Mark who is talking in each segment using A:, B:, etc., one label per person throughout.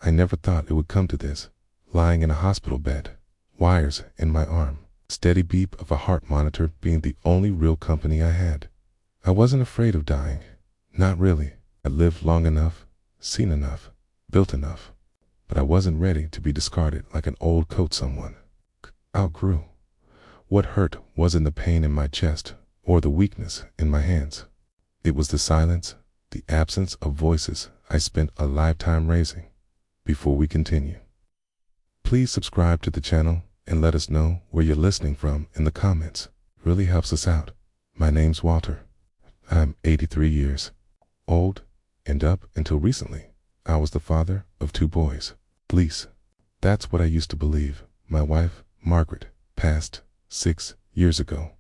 A: I never thought it would come to this. Lying in a hospital bed, wires in my arm, steady beep of a heart monitor being the only real company I had. I wasn't afraid of dying. Not really. I lived long enough, seen enough, built enough. But I wasn't ready to be discarded like an old coat someone outgrew. What hurt wasn't the pain in my chest or the weakness in my hands. It was the silence, the absence of voices I spent a lifetime raising. Before we continue, please subscribe to the channel and let us know where you're listening from in the comments. It really helps us out. My name's Walter. I'm 83 years old, and up until recently, I was the father of 2 boys. At least, that's what I used to believe. My wife, Margaret, passed 6 years ago.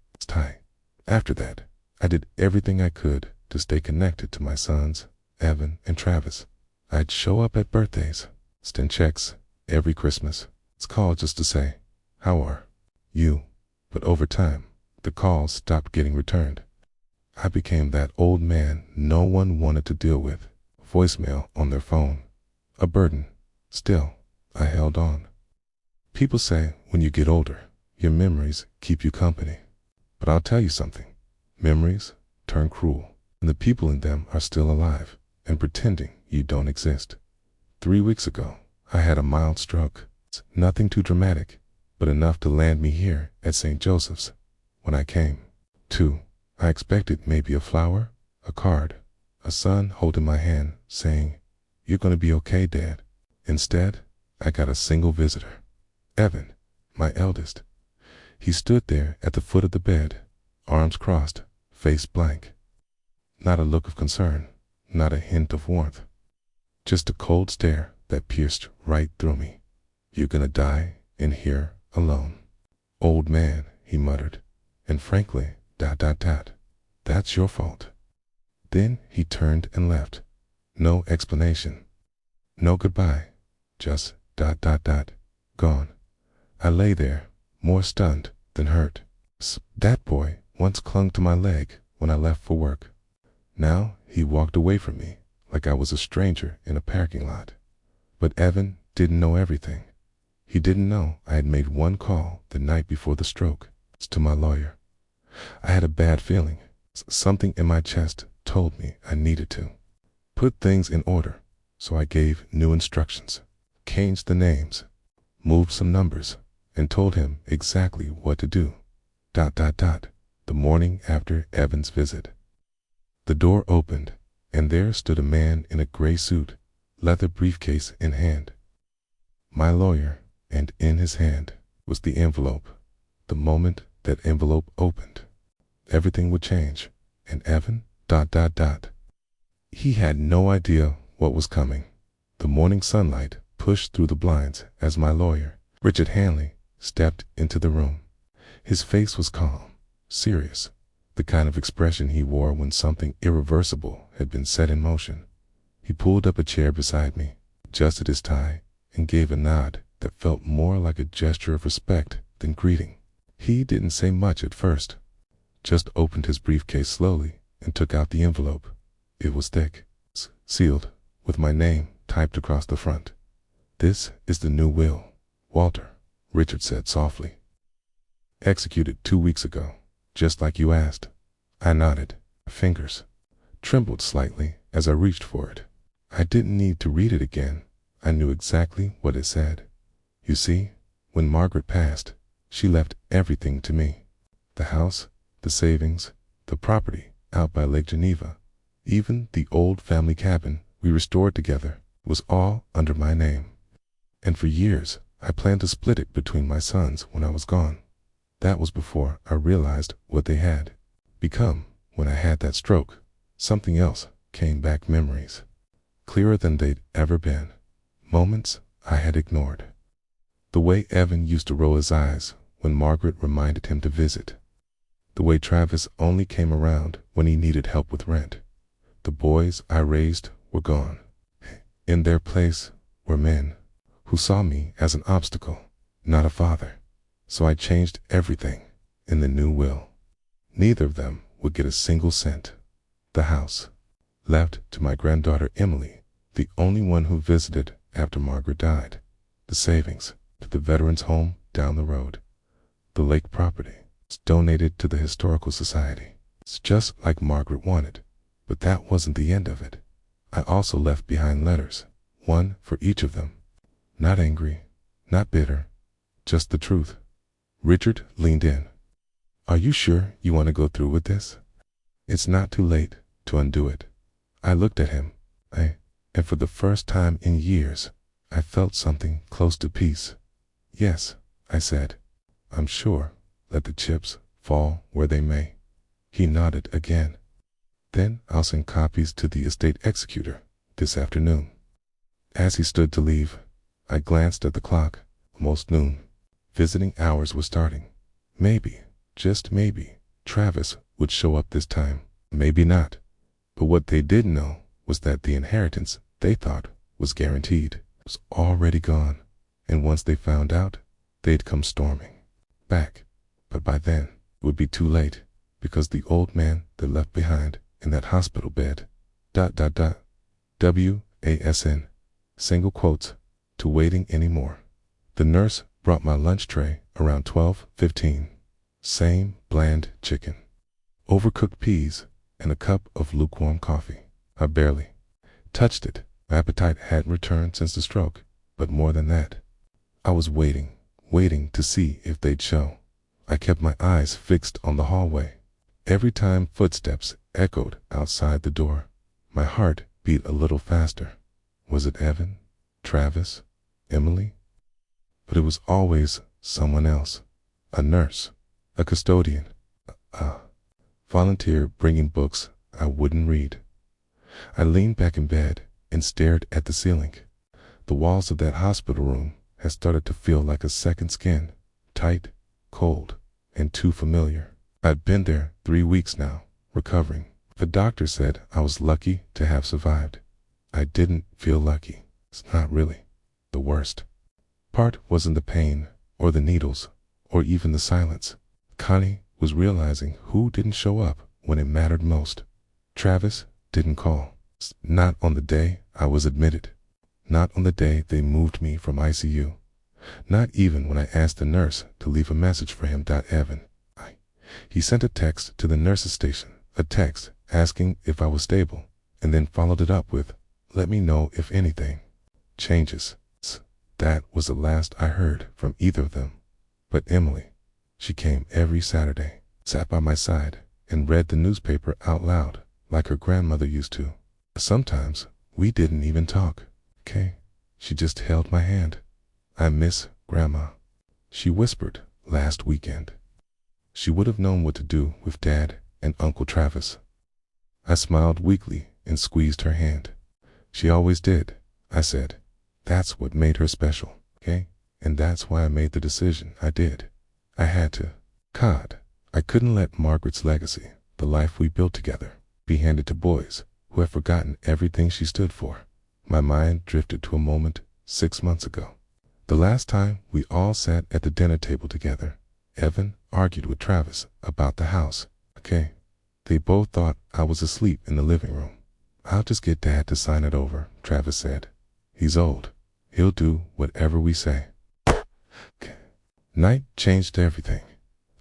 A: After that, I did everything I could to stay connected to my sons, Evan and Travis. I'd show up at birthdays, send checks every Christmas. It's called just to say, "How are you?" But over time, the calls stopped getting returned. I became that old man no one wanted to deal with. Voicemail on their phone, a burden. Still, I held on. People say when you get older, your memories keep you company. But I'll tell you something. Memories turn cruel, and the people in them are still alive and pretending you don't exist. 3 weeks ago, I had a mild stroke. It's nothing too dramatic, but enough to land me here at St. Joseph's. When I came to, I expected maybe a flower, a card, a son holding my hand saying, "You're going to be okay, Dad." Instead, I got a single visitor. Evan, my eldest. He stood there at the foot of the bed, arms crossed, face blank. Not a look of concern, not a hint of warmth. Just a cold stare that pierced right through me. "You're gonna die in here alone." "Old man," he muttered, "and frankly, that's your fault." Then he turned and left. No explanation. No goodbye. Just gone. I lay there, more stunned than hurt. That boy once clung to my leg when I left for work. Now he walked away from me like I was a stranger in a parking lot. But Evan didn't know everything. He didn't know I had made one call the night before the stroke. It's to my lawyer. I had a bad feeling. Something in my chest told me I needed to put things in order, so I gave new instructions, changed the names, moved some numbers, and told him exactly what to do. The morning after Evan's visit. The door opened, and there stood a man in a gray suit, leather briefcase in hand. My lawyer, and in his hand was the envelope. The moment that envelope opened, everything would change, and Evan, He had no idea what was coming. The morning sunlight pushed through the blinds as my lawyer, Richard Hanley, stepped into the room. His face was calm, serious, the kind of expression he wore when something irreversible had been set in motion. He pulled up a chair beside me, adjusted his tie, and gave a nod that felt more like a gesture of respect than greeting. He didn't say much at first, just opened his briefcase slowly and took out the envelope. It was thick, sealed, with my name typed across the front. "This is the new will, Walter," Richard said softly. "Executed 2 weeks ago, just like you asked." I nodded. My fingers trembled slightly as I reached for it. I didn't need to read it again. I knew exactly what it said. You see, when Margaret passed, she left everything to me. The house, the savings, the property out by Lake Geneva, even the old family cabin we restored together was all under my name. And for years, I planned to split it between my sons when I was gone. That was before I realized what they had become. When I had that stroke, something else came back, memories, clearer than they'd ever been, moments I had ignored. The way Evan used to roll his eyes when Margaret reminded him to visit. The way Travis only came around when he needed help with rent. The boys I raised were gone. In their place were men who saw me as an obstacle, not a father. So I changed everything in the new will. Neither of them would get a single cent. The house, left to my granddaughter Emily, the only one who visited after Margaret died. The savings to the veterans' home down the road. The lake property. It's donated to the Historical Society. It's just like Margaret wanted. But that wasn't the end of it. I also left behind letters, one for each of them. Not angry, not bitter, just the truth. Richard leaned in. Are you sure you want to go through with this? It's not too late to undo it. I looked at him, and for the first time in years, I felt something close to peace. Yes, I said. I'm sure. Let the chips fall where they may. He nodded again. Then I'll send copies to the estate executor this afternoon. As he stood to leave, I glanced at the clock. Almost noon. Visiting hours was starting. Maybe, just maybe, Travis would show up this time. Maybe not. But what they didn't know was that the inheritance they thought was guaranteed was already gone. And once they found out, they'd come storming back. But by then, it would be too late, because the old man they left behind in that hospital bed, WASN, single quotes, to waiting anymore. The nurse brought my lunch tray around 12:15. Same bland chicken, overcooked peas, and a cup of lukewarm coffee. I barely touched it. My appetite hadn't returned since the stroke, but more than that, I was waiting to see if they'd show. I kept my eyes fixed on the hallway. Every time footsteps echoed outside the door, my heart beat a little faster. Was it Evan? Travis? Emily? But it was always someone else. A nurse, a custodian, a volunteer bringing books I wouldn't read. I leaned back in bed and stared at the ceiling. The walls of that hospital room had started to feel like a second skin, tight, cold, and too familiar. I'd been there 3 weeks now, recovering. The doctor said I was lucky to have survived. I didn't feel lucky. It's not really. The worst part wasn't the pain, or the needles, or even the silence. Connie was realizing who didn't show up when it mattered most. Travis didn't call. Not on the day I was admitted. Not on the day they moved me from ICU. Not even when I asked the nurse to leave a message for him. Evan. He sent a text to the nurse's station, a text asking if I was stable, and then followed it up with, let me know if anything changes. That was the last I heard from either of them. But Emily, she came every Saturday, sat by my side, and read the newspaper out loud, like her grandmother used to. Sometimes we didn't even talk. She just held my hand. I miss Grandma, she whispered last weekend. She would have known what to do with Dad and Uncle Travis. I smiled weakly and squeezed her hand. She always did, I said. That's what made her special, And that's why I made the decision I did. I had to. God, I couldn't let Margaret's legacy, the life we built together, be handed to boys who had forgotten everything she stood for. My mind drifted to a moment 6 months ago. The last time we all sat at the dinner table together, Evan argued with Travis about the house. They both thought I was asleep in the living room. I'll just get Dad to sign it over, Travis said. He's old. He'll do whatever we say. Night changed everything.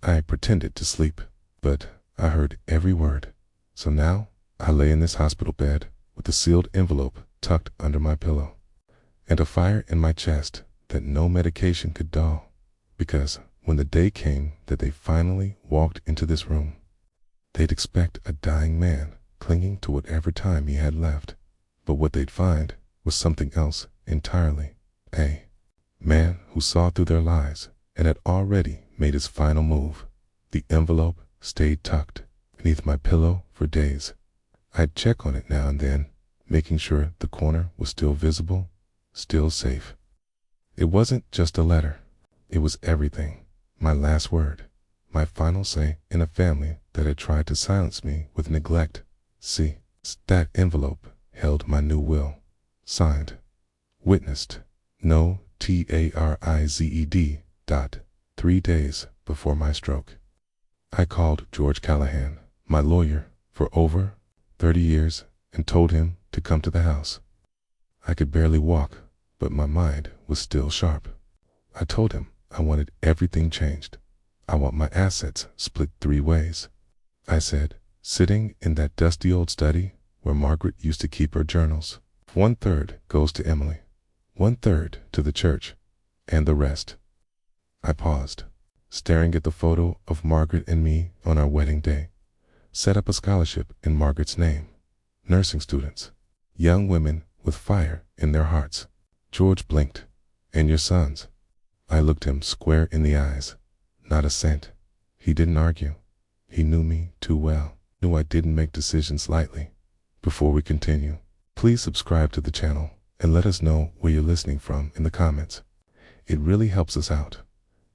A: I pretended to sleep, but I heard every word. So now I lay in this hospital bed with a sealed envelope tucked under my pillow, and a fire in my chest that no medication could dull. Because when the day came that they finally walked into this room, they'd expect a dying man clinging to whatever time he had left. But what they'd find was something else entirely. A man who saw through their lies and had already made his final move. The envelope stayed tucked beneath my pillow for days. I'd check on it now and then, making sure the corner was still visible, still safe. It wasn't just a letter. It was everything. My last word. My final say in a family that had tried to silence me with neglect. See, that envelope held my new will. Signed. Witnessed. No TARIZED. 3 days before my stroke. I called George Callahan, my lawyer for over 30 years, and told him to come to the house. I could barely walk, but my mind was still sharp. I told him I wanted everything changed. I want my assets split 3 ways, I said, sitting in that dusty old study where Margaret used to keep her journals. 1/3 goes to Emily, 1/3 to the church, and the rest. I paused, staring at the photo of Margaret and me on our wedding day. Set up a scholarship in Margaret's name. Nursing students, young women with fire in their hearts. George blinked. And your sons? I looked him square in the eyes. Not a cent. He didn't argue. He knew me too well. Knew I didn't make decisions lightly. Before we continue, please subscribe to the channel and let us know where you're listening from in the comments. It really helps us out.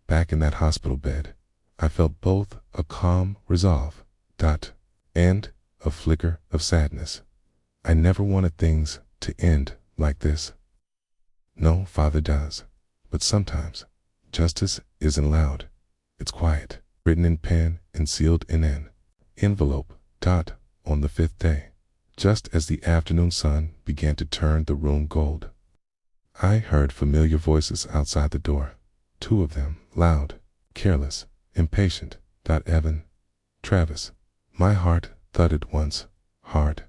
A: Back in that hospital bed, I felt both a calm resolve, and a flicker of sadness. I never wanted things to end like this. No father does, but sometimes justice isn't loud. It's quiet, written in pen and sealed in an envelope. On the 5th day, just as the afternoon sun began to turn the room gold, I heard familiar voices outside the door. 2 of them, loud, careless, impatient. Evan, Travis. My heart thudded once, hard.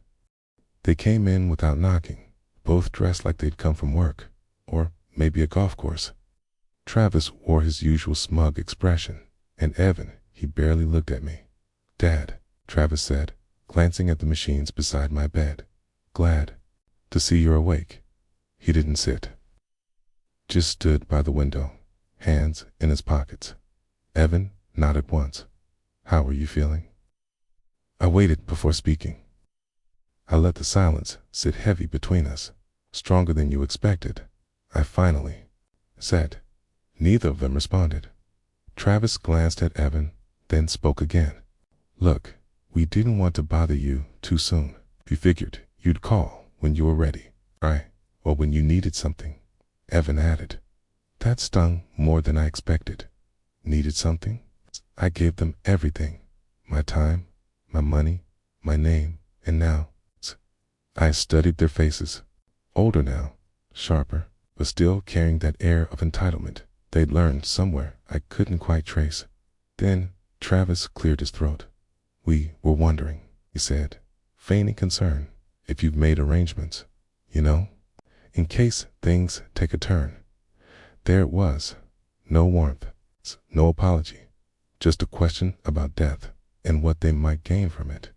A: They came in without knocking, both dressed like they'd come from work, or maybe a golf course. Travis wore his usual smug expression, and Evan, he barely looked at me. Dad, Travis said, glancing at the machines beside my bed. Glad to see you're awake. He didn't sit, just stood by the window, hands in his pockets. Evan nodded once. How are you feeling? I waited before speaking. I let the silence sit heavy between us, stronger than you expected. I finally said. Neither of them responded. Travis glanced at Evan, then spoke again. Look, we didn't want to bother you too soon. We figured you'd call when you were ready, right? Or when you needed something. Evan added. That stung more than I expected. Needed something? I gave them everything. My time, my money, my name, and now. I studied their faces. Older now, sharper, but still carrying that air of entitlement they'd learned somewhere I couldn't quite trace. Then Travis cleared his throat. We were wondering, he said, feigning concern, if you've made arrangements, in case things take a turn. There it was. No warmth, no apology, just a question about death and what they might gain from it.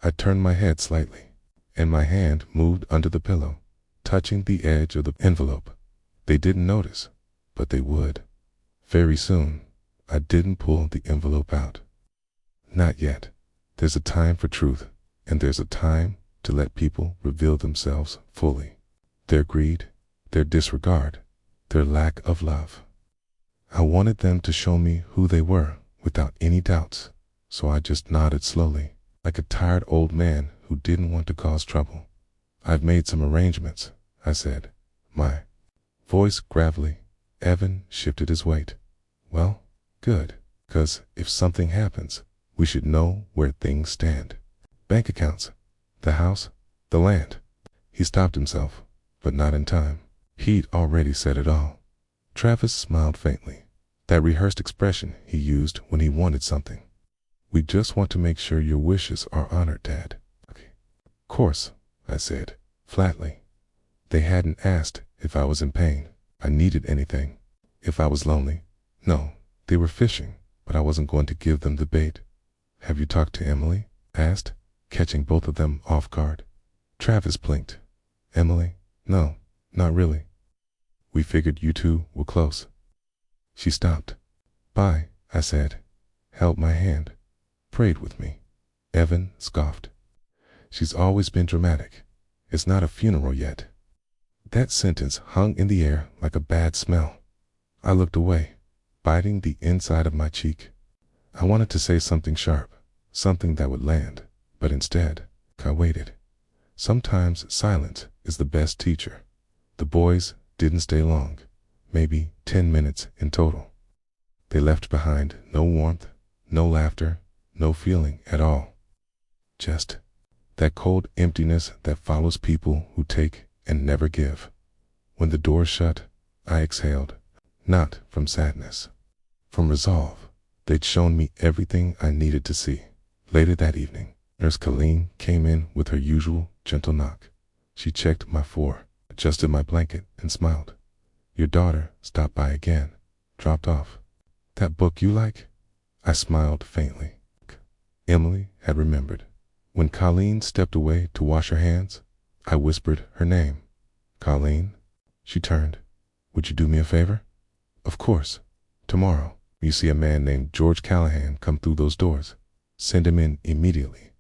A: I turned my head slightly, and my hand moved under the pillow, touching the edge of the envelope. They didn't notice, but they would. Very soon. I didn't pull the envelope out. Not yet. There's a time for truth, and there's a time to let people reveal themselves fully. Their greed, their disregard, their lack of love. I wanted them to show me who they were without any doubts, so I just nodded slowly, like a tired old man who didn't want to cause trouble. I've made some arrangements, I said, my voice gravelly. Evan shifted his weight. Well, good, 'cause if something happens, we should know where things stand. Bank accounts, the house, the land. He stopped himself, but not in time. He'd already said it all. Travis smiled faintly, that rehearsed expression he used when he wanted something. We just want to make sure your wishes are honored, Dad. Okay. Course, I said, flatly. They hadn't asked if I was in pain, I needed anything, if I was lonely. No, they were fishing, but I wasn't going to give them the bait. Have you talked to Emily? I asked, catching both of them off guard. Travis blinked. Emily? No, not really. We figured you two were close. She stopped. Bye, I said. Held my hand. Prayed with me. Evan scoffed. She's always been dramatic. It's not a funeral yet. That sentence hung in the air like a bad smell. I looked away, biting the inside of my cheek. I wanted to say something sharp, something that would land, but instead, I waited. Sometimes silence is the best teacher. The boys didn't stay long, maybe 10 minutes in total. They left behind no warmth, no laughter, no feeling at all. Just that cold emptiness that follows people who take and never give. When the door shut, I exhaled, not from sadness, from resolve. They'd shown me everything I needed to see. Later that evening, Nurse Colleen came in with her usual gentle knock. She checked my adjusted my blanket, and smiled. "Your daughter stopped by again. Dropped off that book you like?" I smiled faintly. Emily had remembered. When Colleen stepped away to wash her hands, I whispered her name. "Colleen?" She turned. "Would you do me a favor?" "Of course. Tomorrow, you see a man named George Callahan come through those doors. Send him in immediately.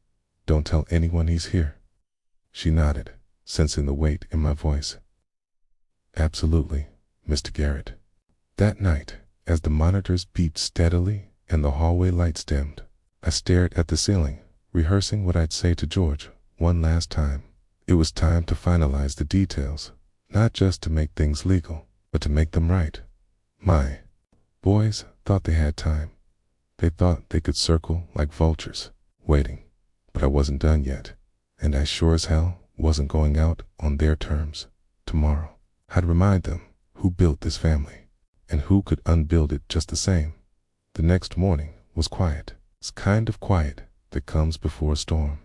A: Don't tell anyone he's here." She nodded, sensing the weight in my voice. "Absolutely, Mr. Garrett." That night, as the monitors beeped steadily and the hallway lights dimmed, I stared at the ceiling, rehearsing what I'd say to George one last time. It was time to finalize the details, not just to make things legal, but to make them right. My boys thought they had time. They thought they could circle like vultures, waiting. But I wasn't done yet, and I sure as hell wasn't going out on their terms. Tomorrow, I'd remind them who built this family, and who could unbuild it just the same. The next morning was quiet. It's kind of quiet that comes before a storm.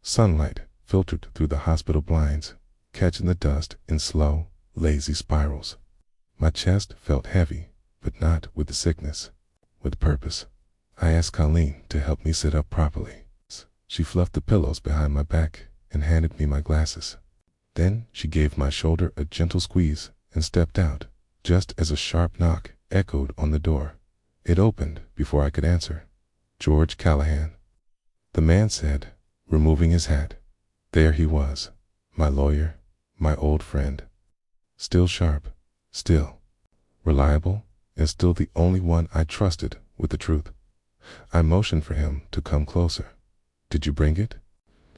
A: Sunlight filtered through the hospital blinds, catching the dust in slow, lazy spirals. My chest felt heavy, but not with the sickness, with purpose. I asked Colleen to help me sit up properly. She fluffed the pillows behind my back and handed me my glasses. Then she gave my shoulder a gentle squeeze and stepped out, just as a sharp knock echoed on the door. It opened before I could answer. "George Callahan," the man said, removing his hat. There he was, my lawyer, my old friend. Still sharp, still reliable, and still the only one I trusted with the truth. I motioned for him to come closer. "Did you bring it?"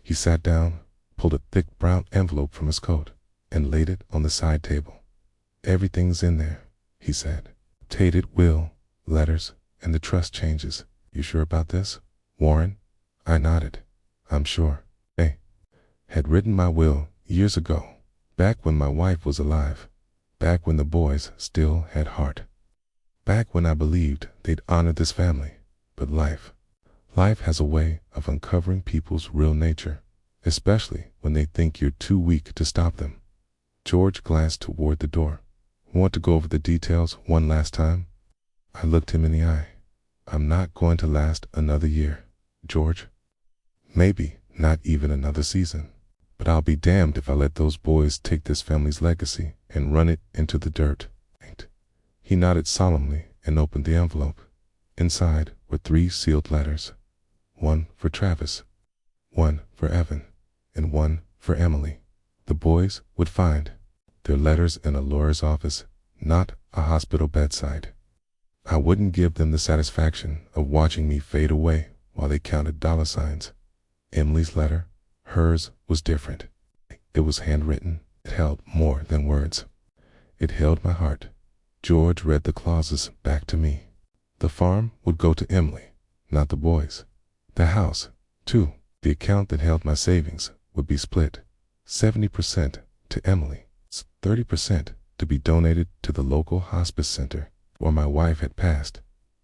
A: He sat down, pulled a thick brown envelope from his coat, and laid it on the side table. "Everything's in there," he said. "Dated will, letters, and the trust changes. You sure about this, Warren?" I nodded. "I'm sure. I had written my will years ago, back when my wife was alive, back when the boys still had heart, back when I believed they'd honor this family. But life has a way of uncovering people's real nature, especially when they think you're too weak to stop them." George glanced toward the door. "Want to go over the details one last time?" I looked him in the eye. "I'm not going to last another year, George. Maybe not even another season. But I'll be damned if I let those boys take this family's legacy and run it into the dirt." He nodded solemnly and opened the envelope. Inside were 3 sealed letters. One for Travis, one for Evan, and one for Emily. The boys would find their letters in a lawyer's office, not a hospital bedside. I wouldn't give them the satisfaction of watching me fade away while they counted dollar signs. Emily's letter, hers, was different. It was handwritten. It held more than words. It held my heart. George read the clauses back to me. The farm would go to Emily, not the boys. The house, too. The account that held my savings would be split. 70% to Emily, 30% to be donated to the local hospice center where my wife had passed.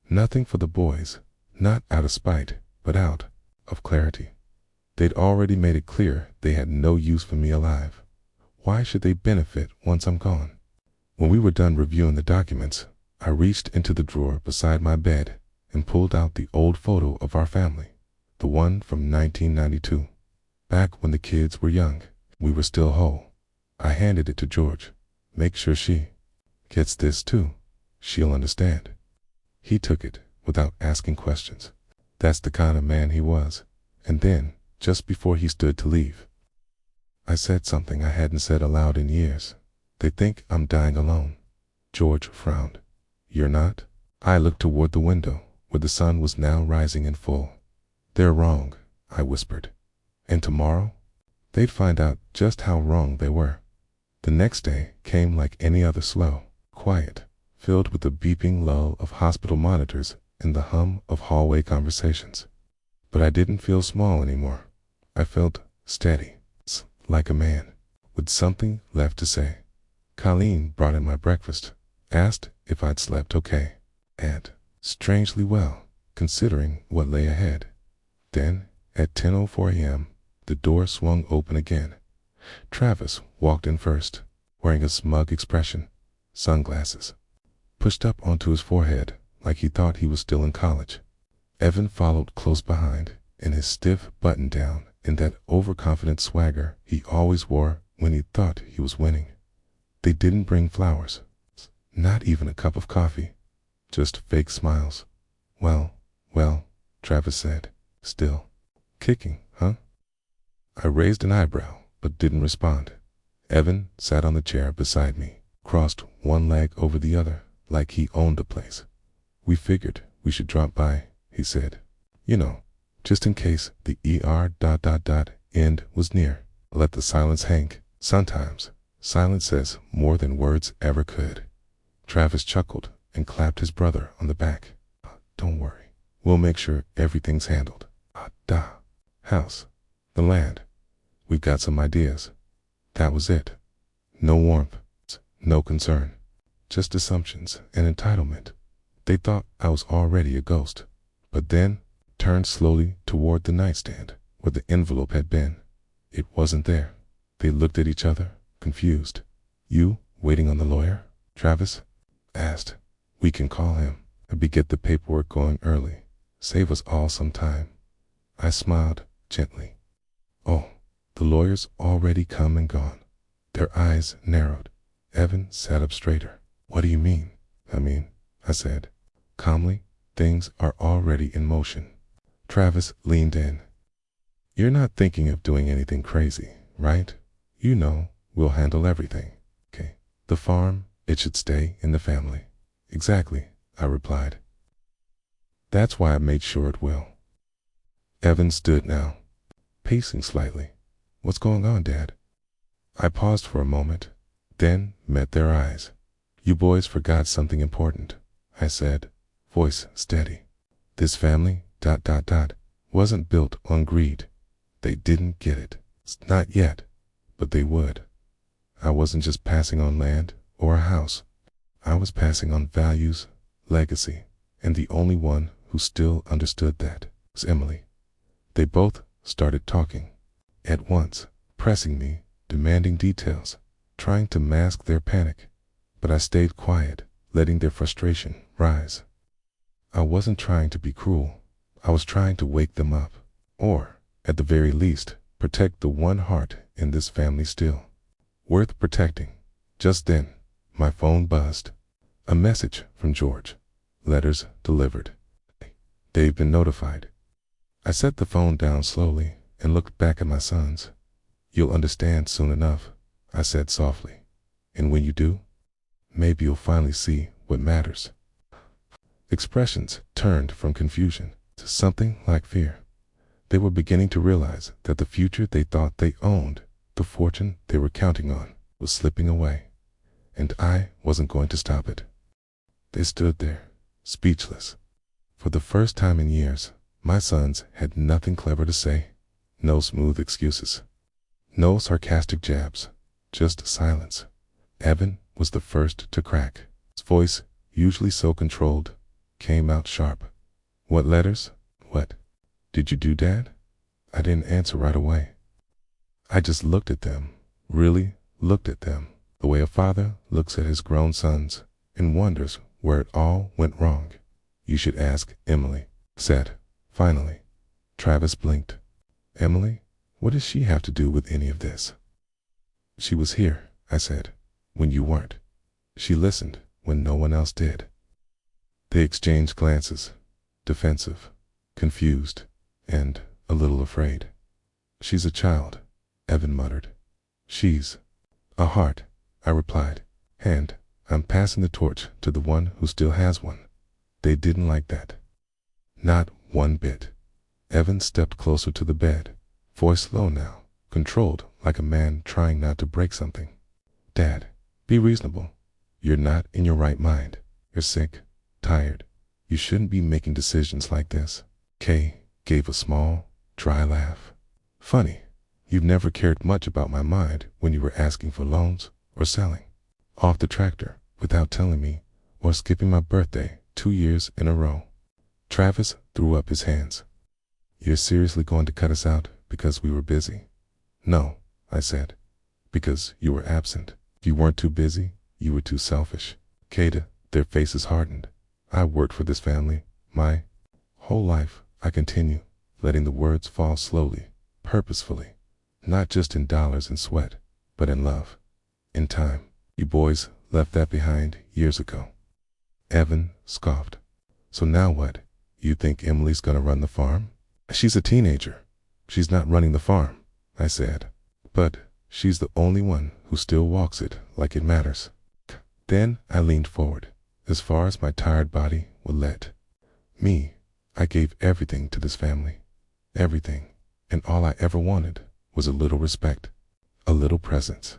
A: Nothing for the boys, not out of spite, but out of clarity. They'd already made it clear they had no use for me alive. Why should they benefit once I'm gone? When we were done reviewing the documents, I reached into the drawer beside my bed and pulled out the old photo of our family, the one from 1992. Back when the kids were young, we were still whole. I handed it to George. "Make sure she gets this too. She'll understand." He took it without asking questions. That's the kind of man he was. And then, just before he stood to leave, I said something I hadn't said aloud in years. "They think I'm dying alone." George frowned. "You're not?" I looked toward the window, where the sun was now rising in full. "They're wrong," I whispered. And tomorrow, they'd find out just how wrong they were. The next day came like any other, slow, quiet, filled with the beeping lull of hospital monitors and the hum of hallway conversations. But I didn't feel small anymore. I felt steady, like a man, with something left to say. Colleen brought in my breakfast, asked if I'd slept okay, and strangely well, considering what lay ahead. Then, at 10:04 a.m., the door swung open again. Travis walked in first, wearing a smug expression, sunglasses pushed up onto his forehead like he thought he was still in college. Evan followed close behind, in his stiff button-down and that overconfident swagger he always wore when he thought he was winning. They didn't bring flowers, not even a cup of coffee, just fake smiles. Well, Travis said, still kicking, huh? I raised an eyebrow, but didn't respond. Evan sat on the chair beside me, crossed one leg over the other, like he owned the place. We figured we should drop by, he said. You know, just in case the end was near. Let the silence hang. Sometimes, silence says more than words ever could. Travis chuckled and clapped his brother on the back. Don't worry. We'll make sure everything's handled. House. The land. We've got some ideas. That was it. No warmth. No concern. Just assumptions and entitlement. They thought I was already a ghost. But then, turned slowly toward the nightstand where the envelope had been. It wasn't there. They looked at each other, confused. You waiting on the lawyer? Travis asked. We can call him. Maybe get the paperwork going early. Save us all some time. I smiled gently. Oh, the lawyer's already come and gone. Their eyes narrowed. Evan sat up straighter. What do you mean? I said, calmly, things are already in motion. Travis leaned in. You're not thinking of doing anything crazy, right? You know, we'll handle everything, okay? The farm, it should stay in the family. Exactly, I replied. That's why I made sure it will. Evan stood now, pacing slightly. What's going on, Dad? I paused for a moment, then met their eyes. You boys forgot something important, I said, voice steady. This family, wasn't built on greed. They didn't get it. Not yet, but they would. I wasn't just passing on land or a house. I was passing on values, legacy, and the only one who still understood that was Emily. They both started talking at once, pressing me, demanding details, trying to mask their panic. But I stayed quiet, letting their frustration rise. I wasn't trying to be cruel. I was trying to wake them up, or, at the very least, protect the one heart in this family still worth protecting. Just then, my phone buzzed. A message from George. Letters delivered. They've been notified. I set the phone down slowly and looked back at my sons. You'll understand soon enough, I said softly. And when you do, maybe you'll finally see what matters. Expressions turned from confusion to something like fear. They were beginning to realize that the future they thought they owned, the fortune they were counting on, was slipping away, and I wasn't going to stop it. They stood there, speechless. For the first time in years, my sons had nothing clever to say, no smooth excuses, no sarcastic jabs, just silence. Evan was the first to crack. His voice, usually so controlled, came out sharp. What letters? What did you do, Dad? I didn't answer right away. I just looked at them, really looked at them, the way a father looks at his grown sons and wonders where it all went wrong. You should ask Emily, said, finally. Travis blinked. Emily? What does she have to do with any of this? She was here, I said, when you weren't. She listened when no one else did. They exchanged glances, defensive, confused, and a little afraid. She's a child, Evan muttered. She's a heart, I replied. And I'm passing the torch to the one who still has one. They didn't like that. Not one bit. Evan stepped closer to the bed, voice low now, controlled like a man trying not to break something. Dad, be reasonable. You're not in your right mind. You're sick, tired. You shouldn't be making decisions like this. Kay gave a small, dry laugh. Funny, you've never cared much about my mind when you were asking for loans or selling. off the tractor without telling me, or skipping my birthday 2 years in a row. Travis threw up his hands. You're seriously going to cut us out because we were busy? No, I said. Because you were absent. You weren't too busy, you were too selfish. Kada, their faces hardened. I worked for this family my whole life. I continue, letting the words fall slowly, purposefully. Not just in dollars and sweat, but in love, in time. You boys left that behind years ago. Evan scoffed. So now what? You think Emily's gonna run the farm? She's a teenager. She's not running the farm, I said. But she's the only one who still walks it like it matters. Then I leaned forward, as far as my tired body would let me. I gave everything to this family. Everything. And all I ever wanted was a little respect, a little presence.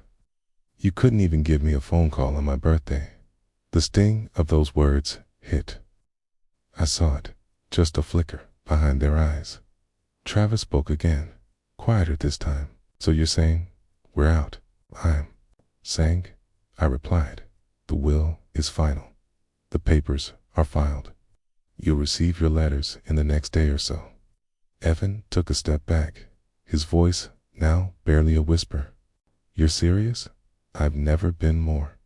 A: You couldn't even give me a phone call on my birthday. The sting of those words hit. I saw it, just a flicker behind their eyes. Travis spoke again, quieter this time. So you're saying, we're out? I'm saying, I replied, the will is final. The papers are filed. You'll receive your letters in the next day or so. Evan took a step back, his voice now barely a whisper. You're serious? I've never been more.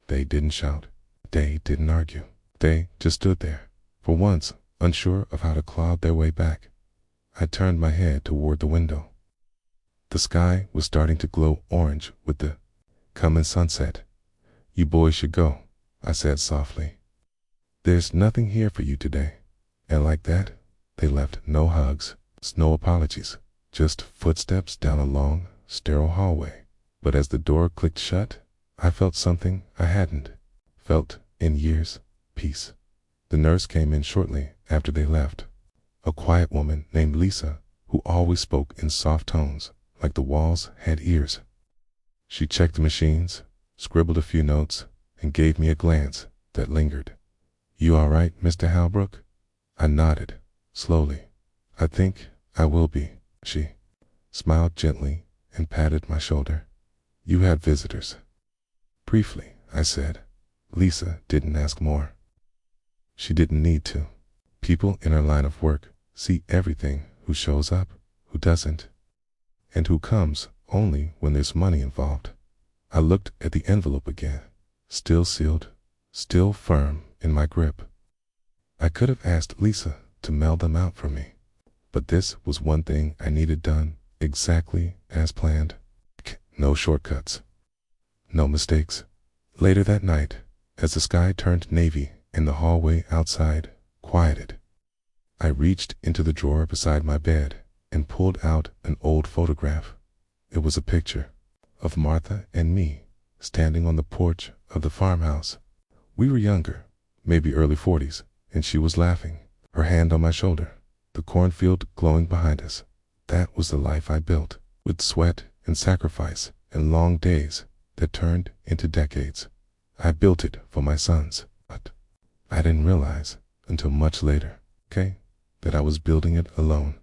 A: They didn't shout. They didn't argue. They just stood there, for once unsure of how to claw their way back. I turned my head toward the window. The sky was starting to glow orange with the coming sunset. You boys should go, I said softly. There's nothing here for you today. And like that, they left no hugs, no apologies, just footsteps down a long, sterile hallway. But as the door clicked shut, I felt something I hadn't felt in years, peace. The nurse came in shortly after they left. A quiet woman named Lisa, who always spoke in soft tones, like the walls had ears. She checked the machines, scribbled a few notes, and gave me a glance that lingered. You all right, Mr. Halbrook? I nodded, slowly. I think I will be. She smiled gently and patted my shoulder. You had visitors. Briefly, I said. Lisa didn't ask more. She didn't need to. People in her line of work see everything, who shows up, who doesn't, and who comes only when there's money involved. I looked at the envelope again, still sealed, still firm in my grip. I could have asked Lisa to mail them out for me, but this was one thing I needed done exactly as planned. No shortcuts. No mistakes. Later that night, as the sky turned navy and the hallway outside quieted, I reached into the drawer beside my bed and pulled out an old photograph. It was a picture of Martha and me standing on the porch of the farmhouse. We were younger, maybe early 40s, and she was laughing, her hand on my shoulder, the cornfield glowing behind us. That was the life I built, with sweat and sacrifice and long days that turned into decades. I built it for my sons, but I didn't realize until much later, that I was building it alone.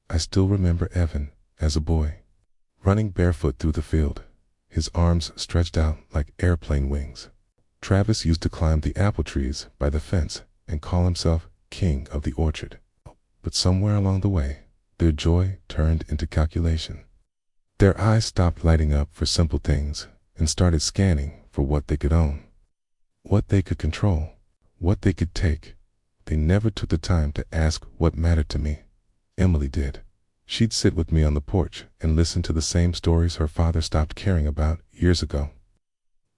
A: I still remember Evan as a boy, running barefoot through the field, his arms stretched out like airplane wings. Travis used to climb the apple trees by the fence and call himself king of the orchard. But somewhere along the way, their joy turned into calculation. Their eyes stopped lighting up for simple things and started scanning for what they could own, what they could control, what they could take. They never took the time to ask what mattered to me. Emily did. She'd sit with me on the porch and listen to the same stories her father stopped caring about years ago.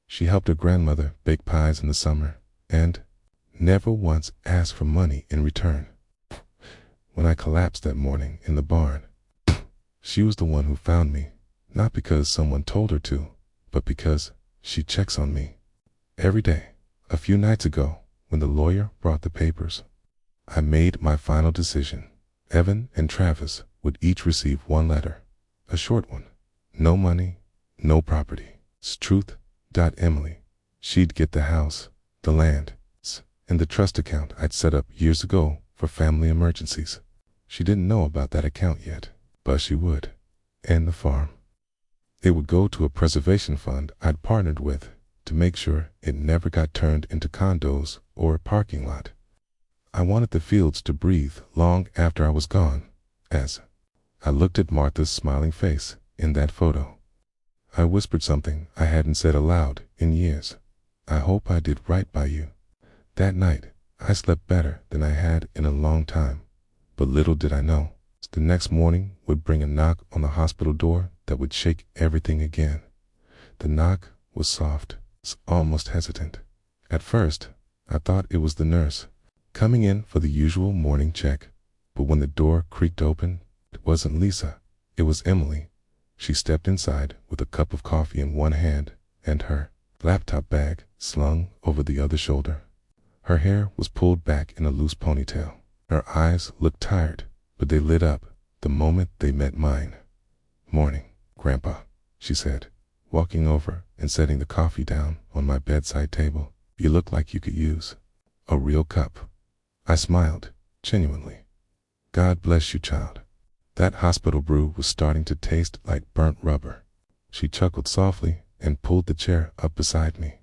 A: She helped her grandmother bake pies in the summer and never once asked for money in return. When I collapsed that morning in the barn, she was the one who found me, not because someone told her to, but because she checks on me every day. A few nights ago, when the lawyer brought the papers, I made my final decision. Evan and Travis would each receive one letter, a short one. No money, no property. Truth. Emily. She'd get the house, the land, and the trust account I'd set up years ago for family emergencies. She didn't know about that account yet, but she would. And the farm. It would go to a preservation fund I'd partnered with to make sure it never got turned into condos or a parking lot. I wanted the fields to breathe long after I was gone, as I looked at Martha's smiling face in that photo. I whispered something I hadn't said aloud in years. I hope I did right by you. That night, I slept better than I had in a long time. But little did I know, the next morning would bring a knock on the hospital door that would shake everything again. The knock was soft, almost hesitant. At first, I thought it was the nurse, coming in for the usual morning check. But when the door creaked open, it wasn't Lisa, it was Emily. She stepped inside with a cup of coffee in one hand and her laptop bag slung over the other shoulder. Her hair was pulled back in a loose ponytail. Her eyes looked tired, but they lit up the moment they met mine. "Morning, Grandpa," she said, walking over and setting the coffee down on my bedside table. "You look like you could use a real cup." I smiled, genuinely. "God bless you, child." That hospital brew was starting to taste like burnt rubber. She chuckled softly and pulled the chair up beside me.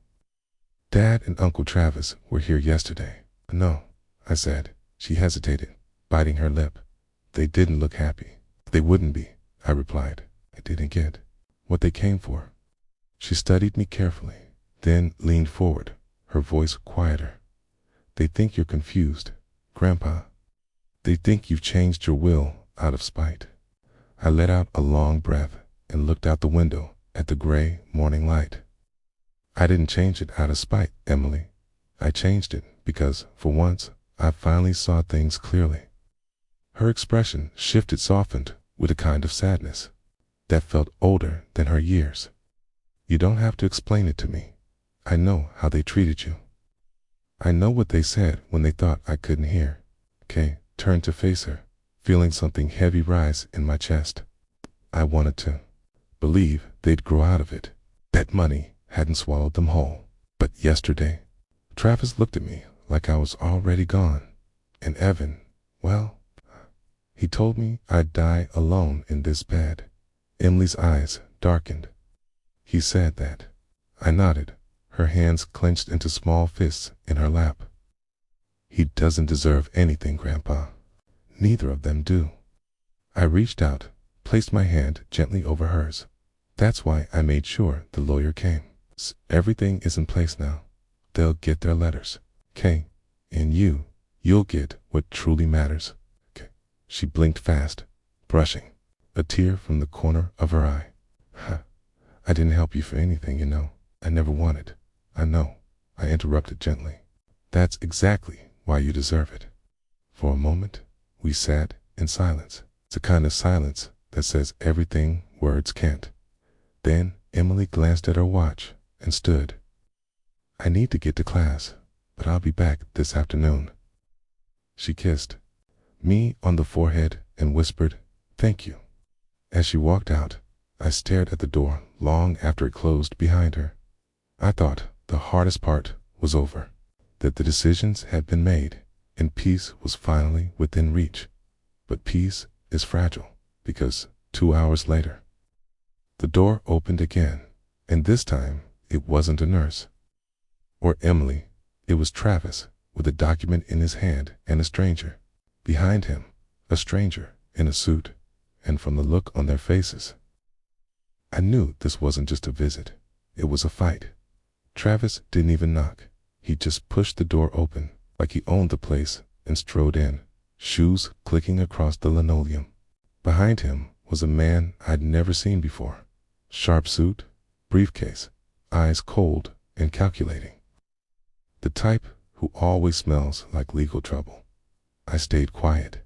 A: "Dad and Uncle Travis were here yesterday." "No," I said. She hesitated, biting her lip. "They didn't look happy." "They wouldn't be," I replied. I didn't get what they came for. She studied me carefully, then leaned forward, her voice quieter. "They think you're confused, Grandpa. They think you've changed your will out of spite." I let out a long breath and looked out the window at the gray morning light. "I didn't change it out of spite, Emily. I changed it because, for once, I finally saw things clearly." Her expression shifted, softened with a kind of sadness that felt older than her years. "You don't have to explain it to me. I know how they treated you. I know what they said when they thought I couldn't hear." Kay turned to face her, feeling something heavy rise in my chest. I wanted to believe they'd grow out of it, that money hadn't swallowed them whole. But yesterday, Travis looked at me like I was already gone. And Evan, well, he told me I'd die alone in this bed. Emily's eyes darkened. "He said that." I nodded, her hands clenched into small fists in her lap. "He doesn't deserve anything, Grandpa. Neither of them do." I reached out, placed my hand gently over hers. "That's why I made sure the lawyer came. Everything is in place now. They'll get their letters. Kay, and you'll get what truly matters." Kay. She blinked fast, brushing a tear from the corner of her eye. "I didn't help you for anything, you know. I never wanted." "I know," I interrupted gently. "That's exactly why you deserve it." For a moment, we sat in silence. It's a kind of silence that says everything words can't. Then Emily glanced at her watch and stood. "I need to get to class, but I'll be back this afternoon." She kissed me on the forehead and whispered, "Thank you." As she walked out, I stared at the door long after it closed behind her. I thought the hardest part was over, that the decisions had been made, and peace was finally within reach. But peace is fragile, because 2 hours later, the door opened again, and this time it wasn't a nurse or Emily. It was Travis, with a document in his hand, and a stranger behind him, a stranger in a suit, and from the look on their faces, I knew this wasn't just a visit, it was a fight. Travis didn't even knock. He just pushed the door open like he owned the place and strode in, shoes clicking across the linoleum. Behind him was a man I'd never seen before. Sharp suit, briefcase, eyes cold and calculating. The type who always smells like legal trouble. I stayed quiet,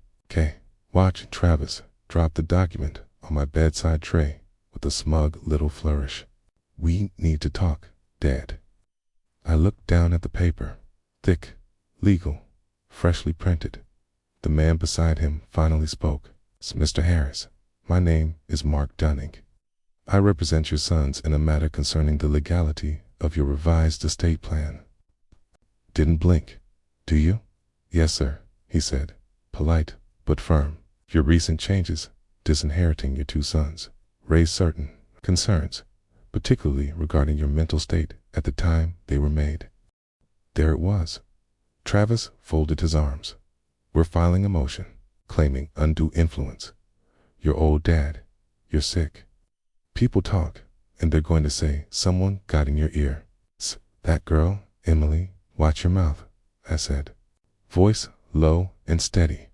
A: watching Travis drop the document on my bedside tray with a smug little flourish. "We need to talk, Dad." I looked down at the paper, thick, legal, freshly printed. The man beside him finally spoke. "Mr. Harris, my name is Mark Dunning. I represent your sons in a matter concerning the legality of your revised estate plan." Didn't blink. "Do you?" "Yes, sir," he said, polite but firm. "Your recent changes, disinheriting your 2 sons, raise certain concerns, particularly regarding your mental state at the time they were made. There it was. Travis folded his arms. We're filing a motion, claiming undue influence. Your old dad. You're sick. People talk, and they're going to say someone got in your ear. That girl, Emily, watch your mouth, I said. Voice low and steady.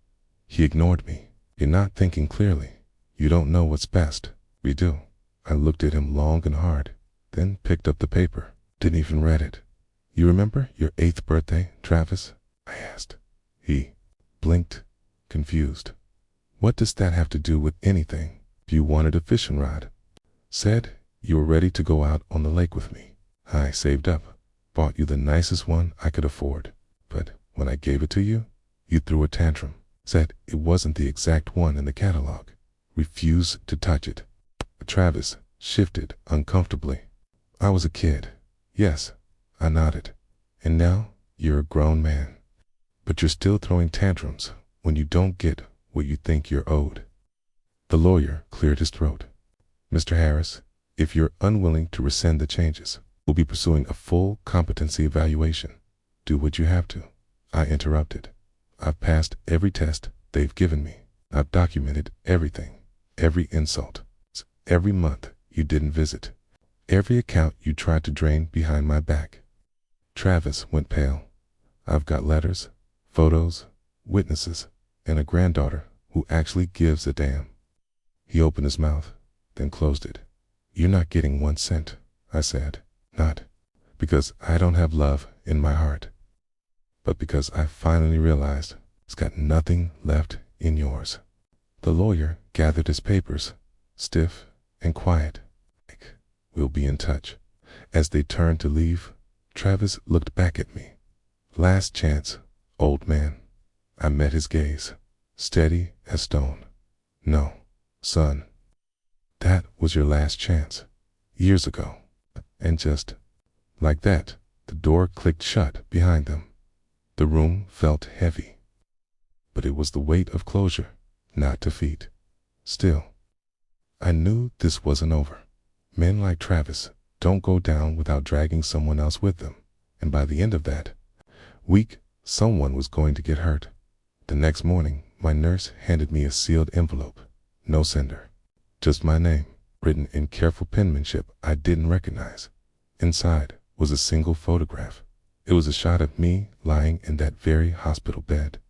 A: He ignored me. You're not thinking clearly. You don't know what's best. We do. I looked at him long and hard, then picked up the paper. Didn't even read it. You remember your 8th birthday, Travis? I asked. He blinked, confused. What does that have to do with anything? You wanted a fishing rod. Said you were ready to go out on the lake with me. I saved up, bought you the nicest one I could afford. But when I gave it to you, you threw a tantrum. Said it wasn't the exact one in the catalog. Refused to touch it. Travis shifted uncomfortably. I was a kid. Yes, I nodded. And now you're a grown man. But you're still throwing tantrums when you don't get what you think you're owed. The lawyer cleared his throat. Mr. Harris, if you're unwilling to rescind the changes, we'll be pursuing a full competency evaluation. Do what you have to. I interrupted. I've passed every test they've given me. I've documented everything. Every insult. Every month you didn't visit. Every account you tried to drain behind my back. Travis went pale. I've got letters, photos, witnesses, and a granddaughter who actually gives a damn. He opened his mouth, then closed it. You're not getting 1 cent, I said. Not because I don't have love in my heart, but because I finally realized it's got nothing left in yours. The lawyer gathered his papers, stiff and quiet. We'll be in touch. As they turned to leave, Travis looked back at me. Last chance, old man. I met his gaze, steady as stone. No, son. That was your last chance, years ago. And just like that, the door clicked shut behind them. The room felt heavy. But it was the weight of closure, not defeat. Still, I knew this wasn't over. Men like Travis don't go down without dragging someone else with them. And by the end of that week, someone was going to get hurt. The next morning, my nurse handed me a sealed envelope. No sender. Just my name, written in careful penmanship I didn't recognize. Inside was a single photograph. It was a shot of me lying in that very hospital bed.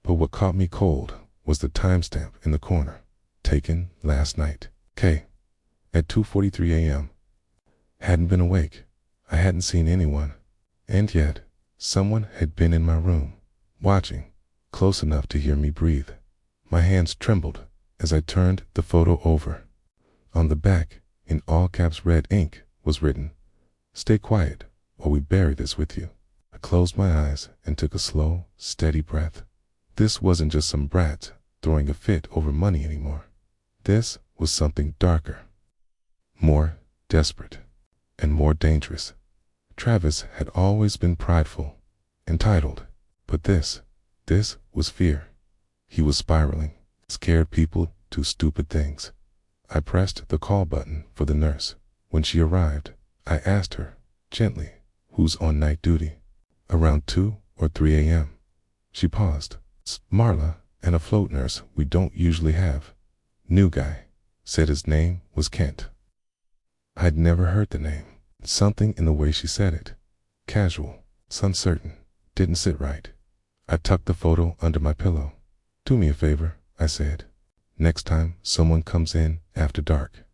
A: But what caught me cold was the timestamp in the corner. Taken last night. K. At 2:43 a.m. Hadn't been awake. I hadn't seen anyone. And yet, someone had been in my room, watching, close enough to hear me breathe. My hands trembled as I turned the photo over. On the back, in all caps red ink, was written, "Stay quiet, or we bury this with you." I closed my eyes and took a slow, steady breath. This wasn't just some brat throwing a fit over money anymore. This was something darker, more desperate, and more dangerous. Travis had always been prideful, entitled, but this was fear. He was spiraling, scared people do stupid things. I pressed the call button for the nurse. When she arrived, I asked her, gently, who's on night duty? Around 2 or 3 a.m. She paused. Marla and a float nurse we don't usually have. New guy. Said his name was Kent. I'd never heard the name. Something in the way she said it. Casual, uncertain, didn't sit right. I tucked the photo under my pillow. Do me a favor, I said. Next time someone comes in after dark,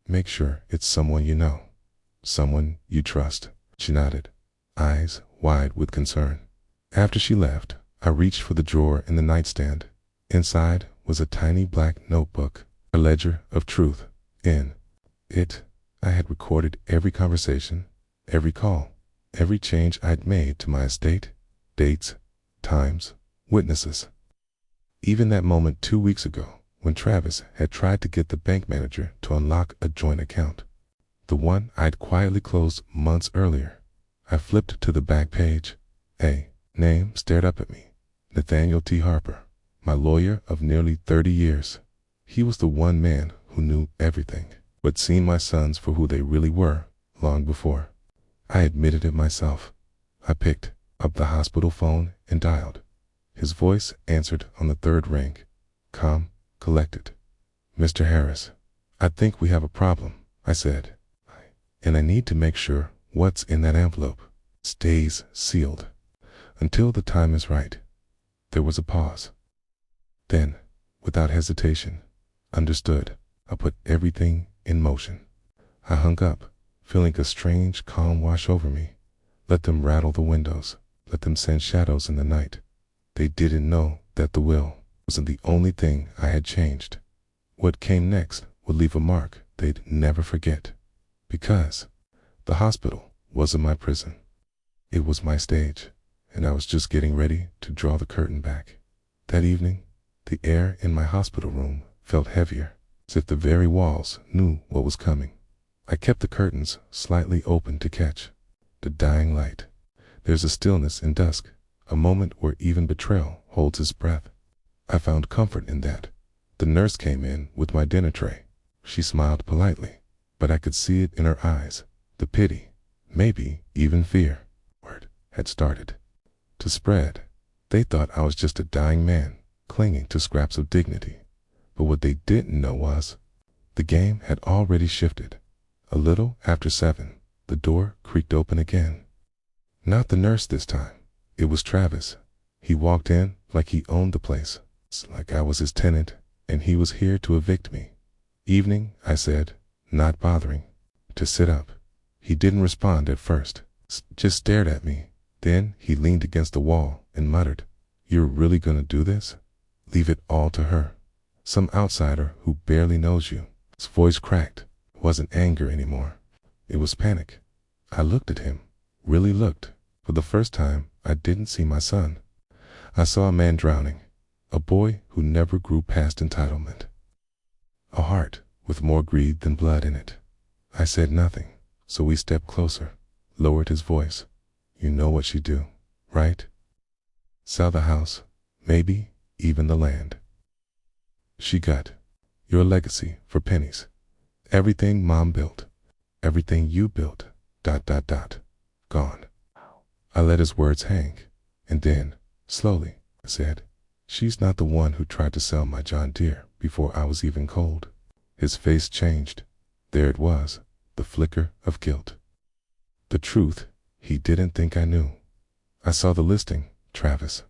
A: make sure it's someone you know. Someone you trust. She nodded, eyes wide with concern. After she left, I reached for the drawer in the nightstand. Inside was a tiny black notebook, a ledger of truth. In it, I had recorded every conversation, every call, every change I'd made to my estate, dates, times, witnesses. Even that moment 2 weeks ago, when Travis had tried to get the bank manager to unlock a joint account. The one I'd quietly closed months earlier. I flipped to the back page. A name stared up at me. Nathaniel T. Harper, my lawyer of nearly 30 years. He was the one man who knew everything, but seen my sons for who they really were long before. I admitted it myself. I picked up the hospital phone and dialed. His voice answered on the third ring. Calm, collected. Mr. Harris, I think we have a problem, I said. And I need to make sure what's in that envelope stays sealed until the time is right. There was a pause. Then, without hesitation, understood, I put everything in motion. I hung up, feeling a strange calm wash over me. Let them rattle the windows. Let them send shadows in the night. They didn't know that the will wasn't the only thing I had changed. What came next would leave a mark they'd never forget. Because the hospital wasn't my prison. It was my stage, and I was just getting ready to draw the curtain back. That evening, the air in my hospital room felt heavier, as if the very walls knew what was coming. I kept the curtains slightly open to catch the dying light. There's a stillness in dusk, a moment where even betrayal holds its breath. I found comfort in that. The nurse came in with my dinner tray. She smiled politely, but I could see it in her eyes. The pity, maybe even fear, had started to spread. They thought I was just a dying man, clinging to scraps of dignity. But what they didn't know was, the game had already shifted. A little after 7, the door creaked open again. Not the nurse this time. It was Travis. He walked in like he owned the place, like I was his tenant, and he was here to evict me. Evening, I said, not bothering to sit up. He didn't respond at first, just stared at me. Then he leaned against the wall and muttered, "You're really gonna do this? Leave it all to her. Some outsider who barely knows you." His voice cracked. It wasn't anger anymore. It was panic. I looked at him, really looked. For the first time, I didn't see my son. I saw a man drowning, a boy who never grew past entitlement. A heart with more greed than blood in it. I said nothing, so he stepped closer, lowered his voice. "You know what she'd do, right? Sell the house, maybe even the land. She got your legacy for pennies. Everything Mom built, everything you built, ... gone." I let his words hang, and then, slowly, I said, "She's not the one who tried to sell my John Deere before I was even cold." His face changed. There it was, the flicker of guilt. The truth he didn't think I knew. "I saw the listing, Travis.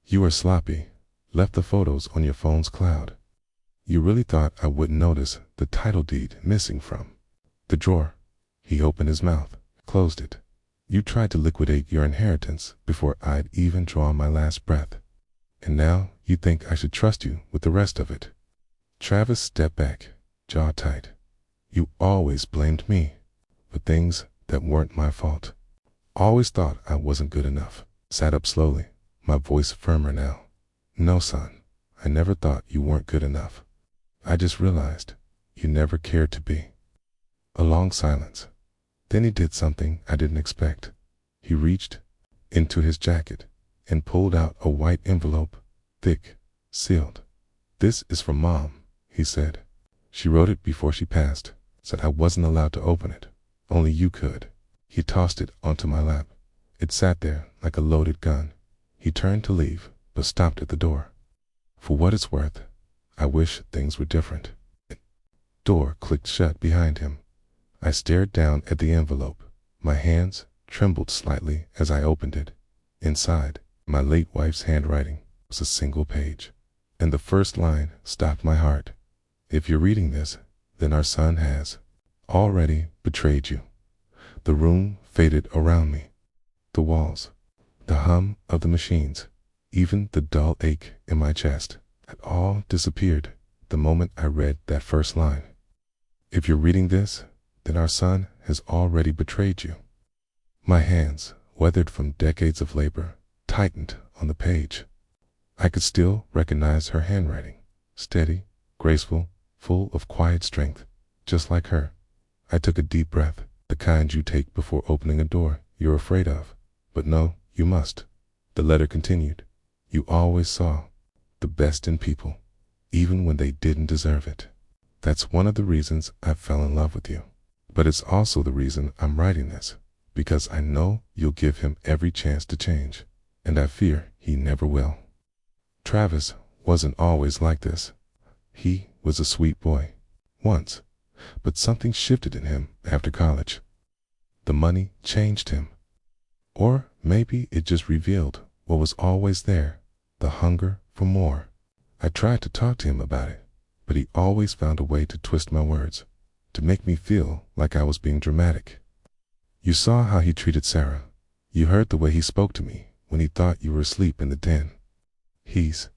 A: You were sloppy, left the photos on your phone's cloud. You really thought I wouldn't notice the title deed missing from the drawer." He opened his mouth, closed it. "You tried to liquidate your inheritance before I'd even drawn my last breath. And now you think I should trust you with the rest of it." Travis stepped back, jaw tight. "You always blamed me for things that weren't my fault. Always thought I wasn't good enough." Sat up slowly, my voice firmer now. "No, son, I never thought you weren't good enough. I just realized you never cared to be." A long silence. Then he did something I didn't expect. He reached into his jacket and pulled out a white envelope, thick, sealed. "This is from Mom," he said. "She wrote it before she passed, said I wasn't allowed to open it. Only you could." He tossed it onto my lap. It sat there like a loaded gun. He turned to leave, but stopped at the door. "For what it's worth, I wish things were different." The door clicked shut behind him. I stared down at the envelope. My hands trembled slightly as I opened it. Inside, my late wife's handwriting was a single page, and the first line stopped my heart. "If you're reading this, then our son has already betrayed you." The room faded around me. The walls, the hum of the machines, even the dull ache in my chest had all disappeared the moment I read that first line. "If you're reading this, then our son has already betrayed you." My hands, weathered from decades of labor, tightened on the page. I could still recognize her handwriting, steady, graceful, full of quiet strength, just like her. I took a deep breath, the kind you take before opening a door you're afraid of. "But no, you must." The letter continued. "You always saw the best in people, even when they didn't deserve it. That's one of the reasons I fell in love with you. But it's also the reason I'm writing this. because I know you'll give him every chance to change, and I fear he never will. Travis wasn't always like this. He was a sweet boy once, but something shifted in him after college. The money changed him. Or maybe it just revealed what was always there, the hunger for more. I tried to talk to him about it, but he always found a way to twist my words, to make me feel like I was being dramatic. You saw how he treated Sarah. You heard the way he spoke to me when he thought you were asleep in the den. He's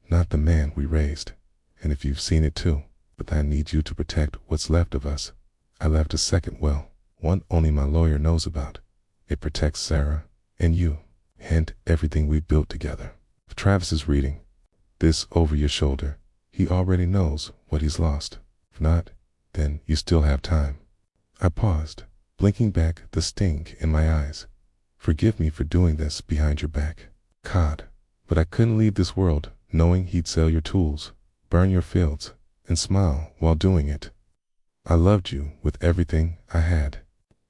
A: not the man we raised, and if you've seen it too, but I need you to protect what's left of us. I left a second will, one only my lawyer knows about. It protects Sarah and you, and everything we built together. If Travis is reading this over your shoulder, he already knows what he's lost. If not, then you still have time. I paused, blinking back the sting in my eyes. Forgive me for doing this behind your back, God, but I couldn't leave this world knowing he'd sell your tools, burn your fields, and smile while doing it. I loved you with everything I had.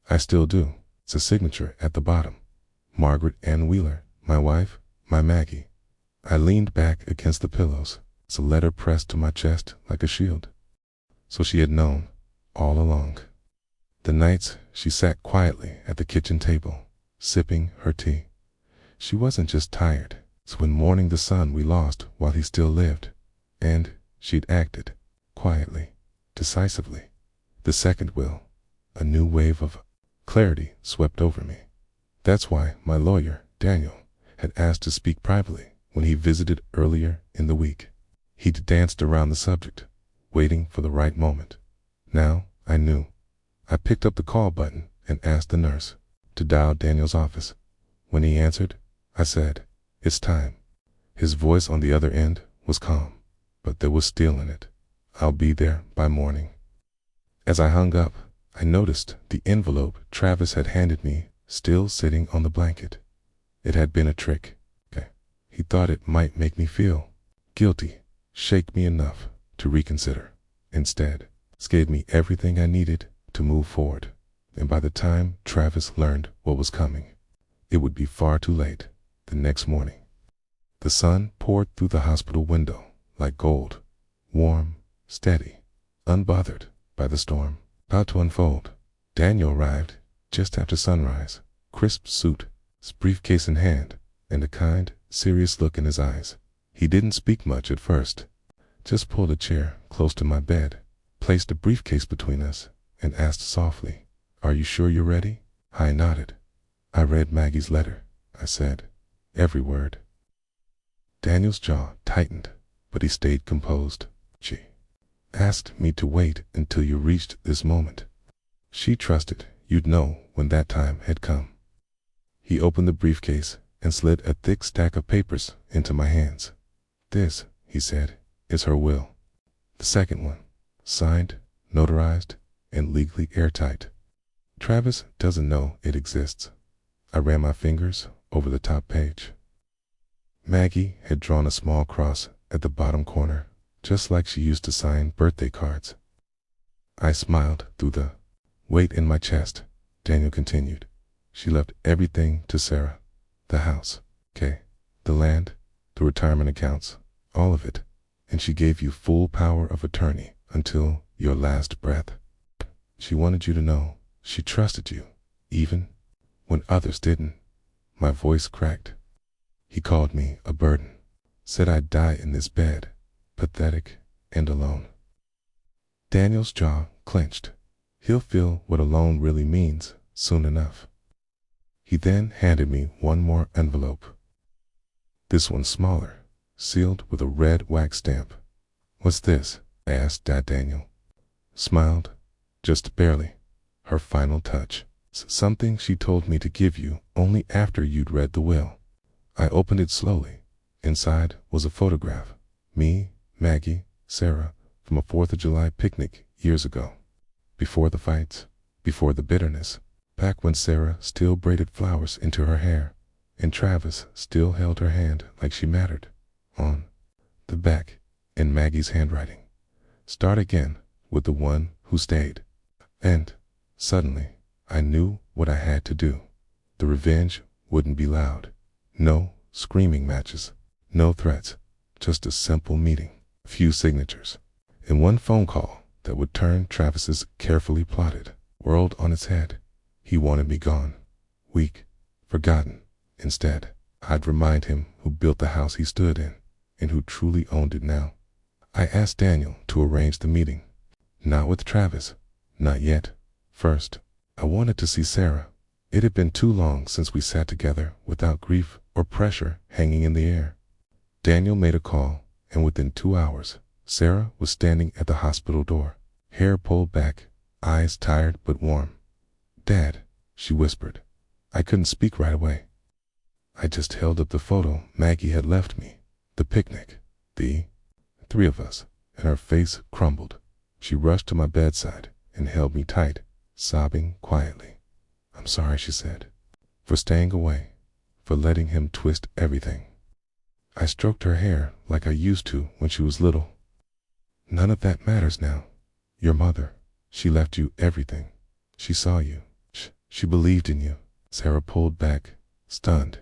A: I still do. It's a signature at the bottom. Margaret Ann Wheeler, my wife, my Maggie. I leaned back against the pillows. It's a letter pressed to my chest like a shield. So she had known all along. The nights she sat quietly at the kitchen table, sipping her tea. She wasn't just tired. It's when mourning the son we lost while he still lived. And she'd acted, quietly, decisively. The second will, a new wave of clarity swept over me. That's why my lawyer, Daniel, had asked to speak privately when he visited earlier in the week. He'd danced around the subject, waiting for the right moment. Now I knew. I picked up the call button and asked the nurse to dial Daniel's office. When he answered, I said, "It's time." His voice on the other end was calm, but there was steel in it. "I'll be there by morning." As I hung up, I noticed the envelope Travis had handed me still sitting on the blanket. It had been a trick. He thought it might make me feel guilty, shake me enough to reconsider. Instead, it gave me everything I needed to move forward. And by the time Travis learned what was coming, it would be far too late. The next morning, the sun poured through the hospital window like gold, warm, steady, unbothered by the storm about to unfold. Daniel arrived just after sunrise, crisp suit, his briefcase in hand, and a kind, serious look in his eyes. He didn't speak much at first, just pulled a chair close to my bed, placed a briefcase between us, and asked softly, "Are you sure you're ready?" I nodded. "I read Maggie's letter," I said, "every word." Daniel's jaw tightened, but he stayed composed. She asked me to wait until you reached this moment. She trusted you'd know when that time had come. He opened the briefcase and slid a thick stack of papers into my hands. "This," he said, "is her will. The second one, signed, notarized, and legally airtight. Travis doesn't know it exists." I ran my fingers over the top page. Maggie had drawn a small cross at the bottom corner, just like she used to sign birthday cards. I smiled through the weight in my chest. Daniel continued, "She left everything to Sarah. The house, the land, the retirement accounts, all of it. And she gave you full power of attorney until your last breath. She wanted you to know she trusted you, even when others didn't." My voice cracked. He called me a burden, said I'd die in this bed, pathetic and alone. Daniel's jaw clenched. He'll feel what alone really means soon enough. He then handed me one more envelope. This one smaller, sealed with a red wax stamp. "What's this?" I asked Daniel. Smiled, just barely. Her final touch. "Something she told me to give you only after you'd read the will." I opened it slowly. Inside was a photograph. Me, Maggie, Sarah, from a 4th of July picnic years ago. Before the fights, before the bitterness, back when Sarah still braided flowers into her hair, and Travis still held her hand like she mattered. On the back, in Maggie's handwriting, "Start again with the one who stayed." And suddenly, I knew what I had to do. The revenge wouldn't be loud. No screaming matches, no threats, just a simple meeting, a few signatures, and one phone call that would turn Travis's carefully plotted world on its head. He wanted me gone, weak, forgotten. Instead, I'd remind him who built the house he stood in and who truly owned it now. I asked Daniel to arrange the meeting. Not with Travis, not yet. First, I wanted to see Sarah. It had been too long since we sat together without grief or pressure hanging in the air. Daniel made a call, and within 2 hours, Sarah was standing at the hospital door, hair pulled back, eyes tired but warm. "Dad," she whispered. I couldn't speak right away. I just held up the photo Maggie had left me. The picnic. The 3 of us, and her face crumbled. She rushed to my bedside and held me tight, sobbing quietly. "I'm sorry," she said, "for staying away, for letting him twist everything." I stroked her hair like I used to when she was little. "None of that matters now. Your mother, she left you everything. She saw you. She believed in you." Sarah pulled back, stunned.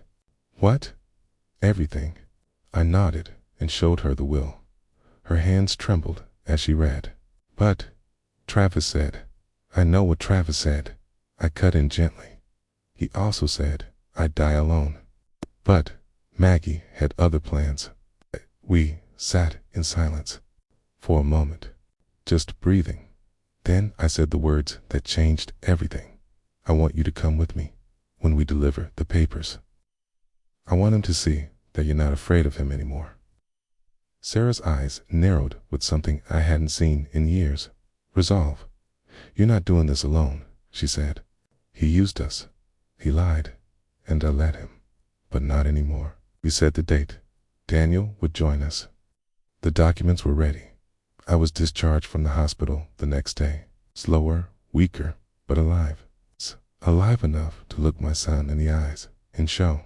A: "What? Everything?" I nodded and showed her the will. Her hands trembled as she read. "But," Travis said. "I know what Travis said." I cut in gently. "He also said I'd die alone." But Maggie had other plans. We sat in silence for a moment, just breathing. Then I said the words that changed everything. "I want you to come with me when we deliver the papers. I want him to see that you're not afraid of him anymore." Sarah's eyes narrowed with something I hadn't seen in years. Resolve. "You're not doing this alone," she said. "He used us. He lied. And I let him. But not anymore." We set the date. Daniel would join us. The documents were ready. I was discharged from the hospital the next day. Slower, weaker, but alive. Alive enough to look my son in the eyes and show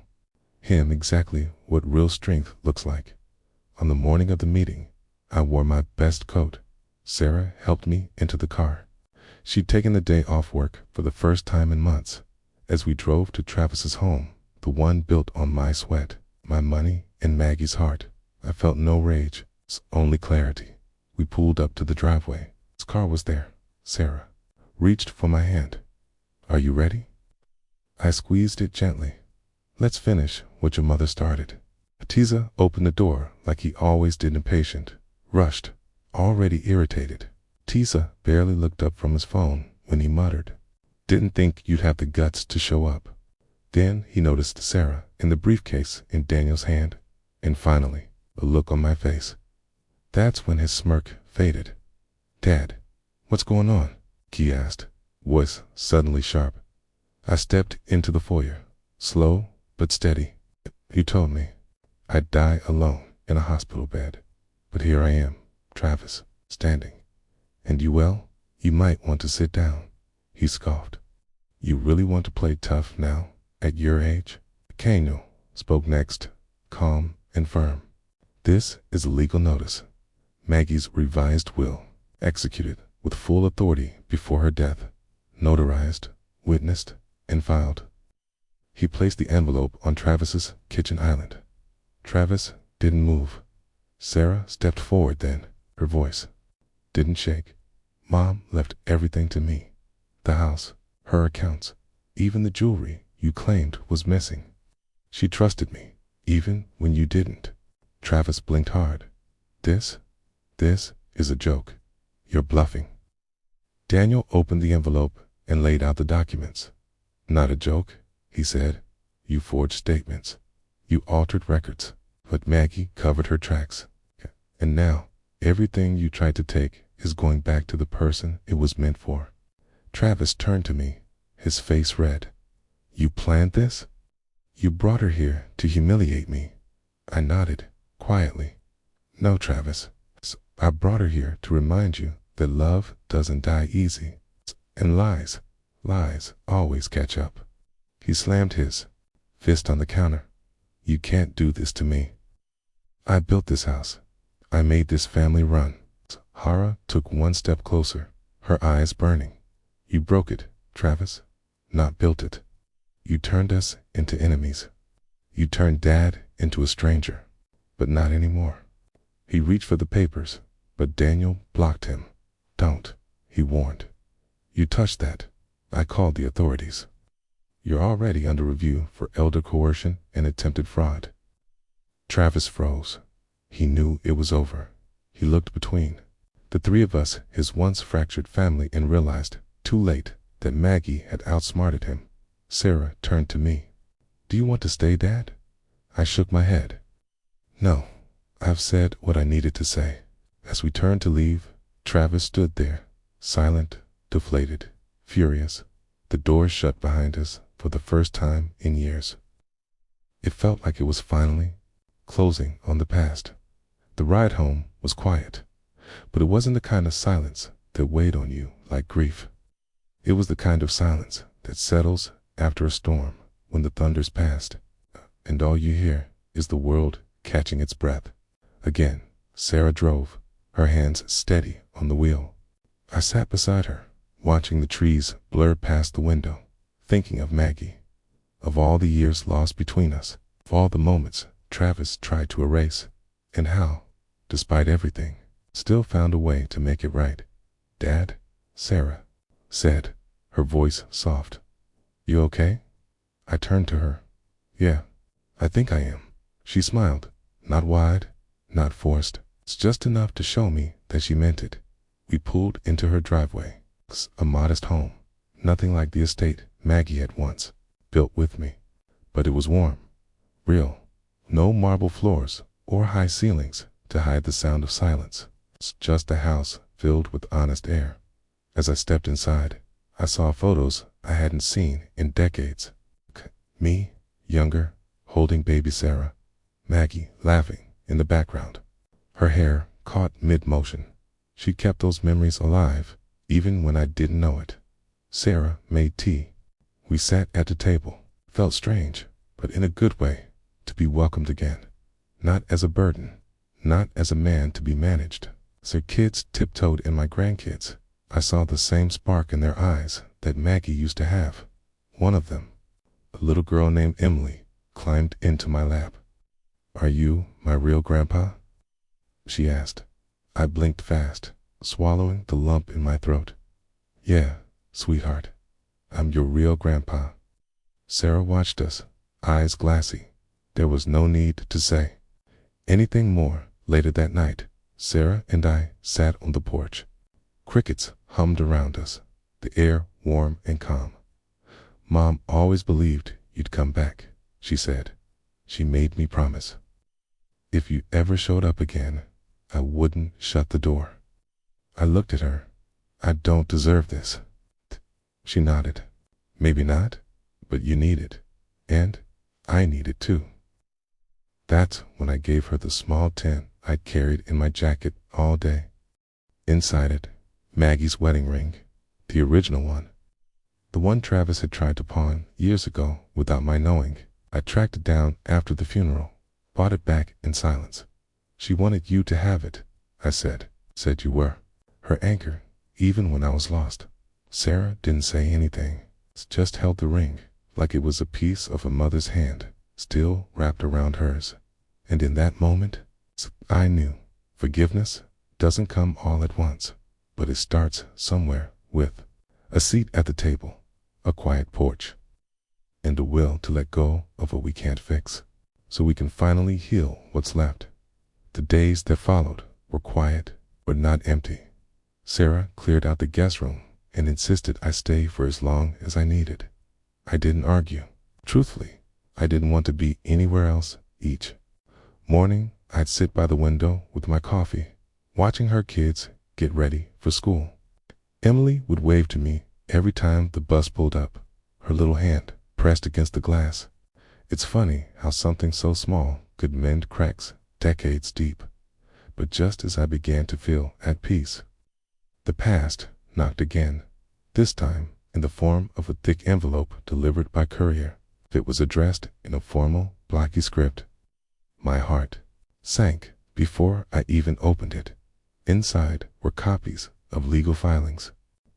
A: him exactly what real strength looks like. On the morning of the meeting, I wore my best coat. Sarah helped me into the car. She'd taken the day off work for the first time in months. As we drove to Travis's home, the one built on my sweat, my money, and Maggie's heart, I felt no rage, only clarity. We pulled up to the driveway. His car was there. Sarah reached for my hand. "Are you ready?" I squeezed it gently. "Let's finish what your mother started." Atiza opened the door like he always did, impatient, rushed, already irritated. Atiza barely looked up from his phone when he muttered, "Didn't think you'd have the guts to show up." Then he noticed Sarah and the briefcase in Daniel's hand, and finally, a look on my face. That's when his smirk faded. "Dad, what's going on?" he asked, voice suddenly sharp. I stepped into the foyer, slow but steady. "You told me I'd die alone in a hospital bed, but here I am, Travis, standing. And you, well, you might want to sit down." He scoffed. "You really want to play tough now, at your age?" Kano spoke next, calm and firm. "This is a legal notice. Maggie's revised will, executed with full authority before her death, notarized, witnessed, and filed." He placed the envelope on Travis's kitchen island. Travis didn't move. Sarah stepped forward then, her voice didn't shake. "Mom left everything to me. The house, her accounts, even the jewelry you claimed was missing. She trusted me, even when you didn't." Travis blinked hard. This is a joke. You're bluffing." Daniel opened the envelope and laid out the documents. "Not a joke," he said. "You forged statements. You altered records, but Maggie covered her tracks. And now, everything you tried to take is going back to the person it was meant for." Travis turned to me, his face red. "You planned this? You brought her here to humiliate me?" I nodded, quietly. "No, Travis. I brought her here to remind you that love doesn't die easy. And lies always catch up." He slammed his fist on the counter. "You can't do this to me. I built this house. I made this family run." Hara took one step closer, her eyes burning. "You broke it, Travis. not built it. You turned us into enemies. You turned Dad into a stranger. But not anymore. He reached for the papers, but Daniel blocked him. Don't, he warned. You touched that. I called the authorities. You're already under review for elder coercion and attempted fraud. Travis froze. He knew it was over. He looked between the three of us, his once fractured family, and realized, too late, that Maggie had outsmarted him. Sarah turned to me. Do you want to stay, Dad? I shook my head. No, I've said what I needed to say. As we turned to leave, Travis stood there, silent, deflated, furious. The door shut behind us for the first time in years. It felt like it was finally closing on the past. The ride home was quiet, but it wasn't the kind of silence that weighed on you like grief. It was the kind of silence that settles after a storm when the thunder's past, and all you hear is the world catching its breath. Again, Sarah drove, her hands steady on the wheel. I sat beside her, watching the trees blur past the window, thinking of Maggie, of all the years lost between us, of all the moments Travis tried to erase, and how, despite everything, still found a way to make it right. Dad, Sarah said, her voice soft. You okay? I turned to her. Yeah, I think I am. She smiled, not wide, not forced. It's just enough to show me that she meant it. We pulled into her driveway, a modest home, nothing like the estate Maggie had once built with me. But it was warm, real, no marble floors or high ceilings to hide the sound of silence. It's just a house filled with honest air. As I stepped inside, I saw photos I hadn't seen in decades. Me, younger, holding baby Sarah. Maggie laughing in the background, her hair caught mid-motion. She kept those memories alive, even when I didn't know it. Sarah made tea. We sat at the table. Felt strange, but in a good way, to be welcomed again. Not as a burden, not as a man to be managed. As her kids tiptoed in my grandkids, I saw the same spark in their eyes that Maggie used to have. One of them, a little girl named Emily, climbed into my lap. Are you my real grandpa? She asked. I blinked fast, swallowing the lump in my throat. Yeah, sweetheart, I'm your real grandpa. Sarah watched us, eyes glassy. There was no need to say anything more. Later that night, Sarah and I sat on the porch. Crickets hummed around us, the air warm and calm. Mom always believed you'd come back, she said. She made me promise. If you ever showed up again, I wouldn't shut the door. I looked at her. I don't deserve this. She nodded. Maybe not, but you need it. And I need it too. That's when I gave her the small tin I'd carried in my jacket all day. Inside it, Maggie's wedding ring, the original one. The one Travis had tried to pawn years ago without my knowing. I tracked it down after the funeral, bought it back in silence. She wanted you to have it, I said. Said you were her anchor, even when I was lost. Sarah didn't say anything, just held the ring like it was a piece of a mother's hand, still wrapped around hers. And in that moment, I knew forgiveness doesn't come all at once, but it starts somewhere with a seat at the table, a quiet porch, and a will to let go of what we can't fix, so we can finally heal what's left. The days that followed were quiet, but not empty. Sarah cleared out the guest room and insisted I stay for as long as I needed. I didn't argue. Truthfully, I didn't want to be anywhere else. Each morning, I'd sit by the window with my coffee, watching her kids get ready for school. Emily would wave to me every time the bus pulled up, her little hand pressed against the glass. It's funny how something so small could mend cracks decades deep. But just as I began to feel at peace, the past knocked again, this time in the form of a thick envelope delivered by courier. It was addressed in a formal, blocky script. My heart sank before I even opened it. Inside were copies of legal filings.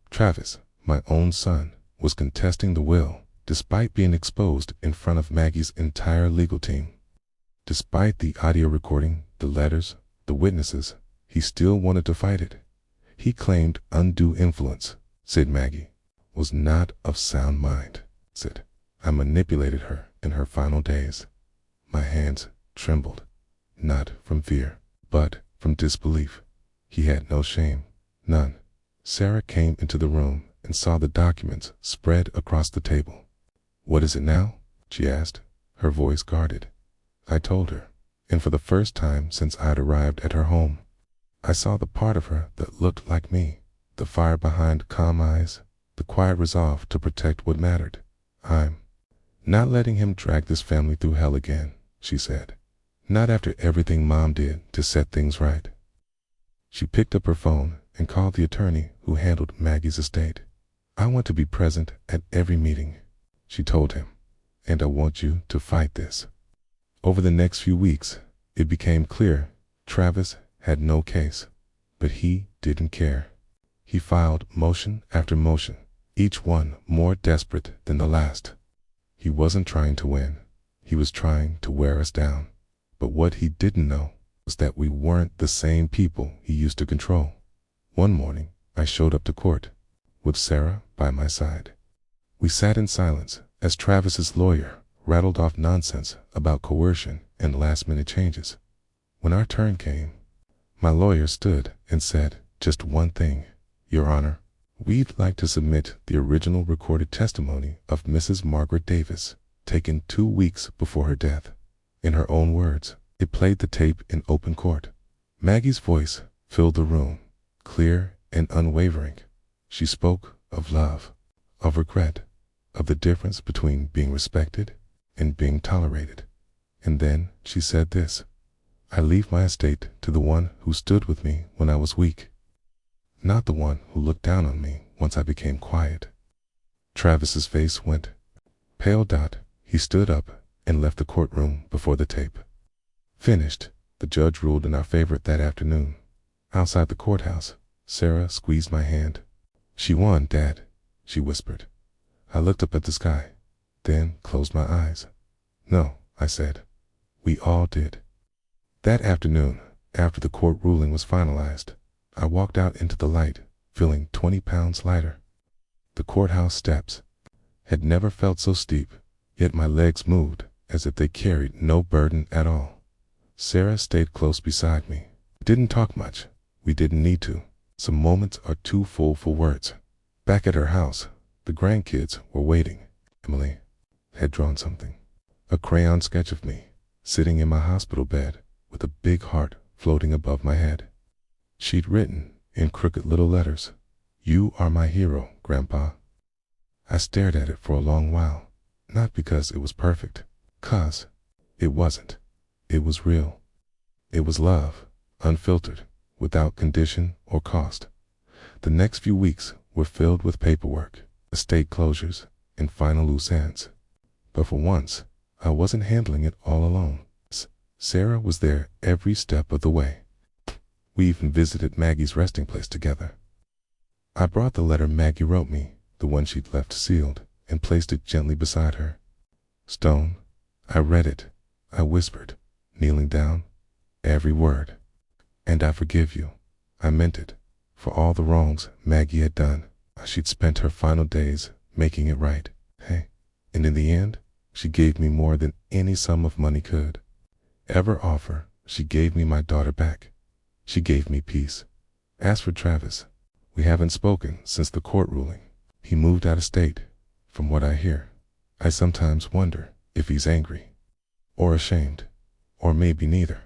A: Travis, my own son, was contesting the will, despite being exposed in front of Maggie's entire legal team. Despite the audio recording, the letters, the witnesses, he still wanted to fight it. He claimed undue influence, said Maggie, was not of sound mind. Said, I manipulated her in her final days. My hands trembled, not from fear, but from disbelief. He had no shame, none. Sarah came into the room and saw the documents spread across the table. What is it now? She asked, her voice guarded. I told her, and for the first time since I'd arrived at her home, I saw the part of her that looked like me, the fire behind calm eyes, the quiet resolve to protect what mattered. I'm not letting him drag this family through hell again, she said. Not after everything Mom did to set things right. She picked up her phone and called the attorney who handled Maggie's estate. I want to be present at every meeting, she told him, and I want you to fight this. Over the next few weeks, it became clear Travis had no case, but he didn't care. He filed motion after motion, each one more desperate than the last. He wasn't trying to win. He was trying to wear us down. But what he didn't know was that we weren't the same people he used to control. One morning, I showed up to court, with Sarah by my side. We sat in silence as Travis's lawyer rattled off nonsense about coercion and last-minute changes. When our turn came, my lawyer stood and said just one thing, Your Honor, we'd like to submit the original recorded testimony of Mrs. Margaret Davis, taken 2 weeks before her death. In her own words, it played the tape in open court. Maggie's voice filled the room, clear and unwavering. She spoke of love, of regret, of the difference between being respected and being tolerated. And then she said this, I leave my estate to the one who stood with me when I was weak, not the one who looked down on me once I became quiet. Travis's face went pale. He stood up and left the courtroom before the tape finished. The judge ruled in our favor that afternoon. Outside the courthouse, Sarah squeezed my hand. She won, Dad, she whispered. I looked up at the sky, then closed my eyes. No, I said. We all did. That afternoon, after the court ruling was finalized, I walked out into the light, feeling 20 pounds lighter. The courthouse steps had never felt so steep, yet my legs moved as if they carried no burden at all. Sarah stayed close beside me. We didn't talk much. We didn't need to. Some moments are too full for words. Back at her house, the grandkids were waiting. Emily had drawn something. A crayon sketch of me, sitting in my hospital bed, with a big heart floating above my head. She'd written, in crooked little letters, You are my hero, Grandpa. I stared at it for a long while, not because it was perfect, 'cause it wasn't. It was real. It was love, unfiltered, without condition or cost. The next few weeks were filled with paperwork, estate closures, and final loose ends. But for once, I wasn't handling it all alone. Sarah was there every step of the way. We even visited Maggie's resting place together. I brought the letter Maggie wrote me, the one she'd left sealed, and placed it gently beside her. Stone, I read it. I whispered, kneeling down, every word. And I forgive you. I meant it, for all the wrongs Maggie had done. She'd spent her final days making it right. Hey, and in the end, she gave me more than any sum of money could ever offer. She gave me my daughter back. She gave me peace. As for Travis, we haven't spoken since the court ruling. He moved out of state, from what I hear. I sometimes wonder if he's angry, or ashamed, or maybe neither.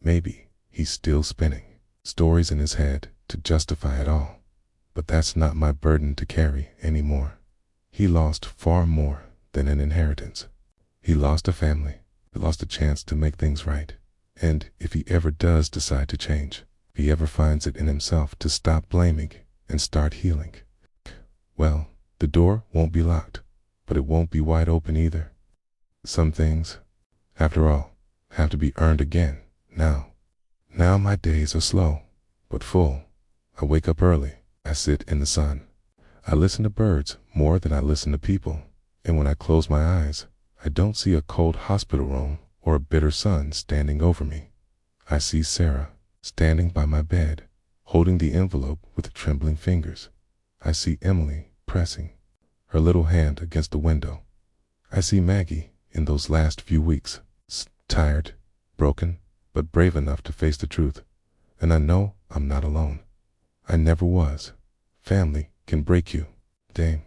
A: Maybe he's still spinning stories in his head to justify it all. But that's not my burden to carry anymore. He lost far more than an inheritance. He lost a family. He lost a chance to make things right. And if he ever does decide to change, if he ever finds it in himself to stop blaming and start healing, well, the door won't be locked, but it won't be wide open either. Some things, after all, have to be earned again now. Now my days are slow, but full. I wake up early. I sit in the sun. I listen to birds more than I listen to people. And when I close my eyes, I don't see a cold hospital room or a bitter sun standing over me. I see Sarah standing by my bed, holding the envelope with trembling fingers. I see Emily pressing her little hand against the window. I see Maggie in those last few weeks, tired, broken, but brave enough to face the truth. And I know I'm not alone. I never was. Family can break you, dame,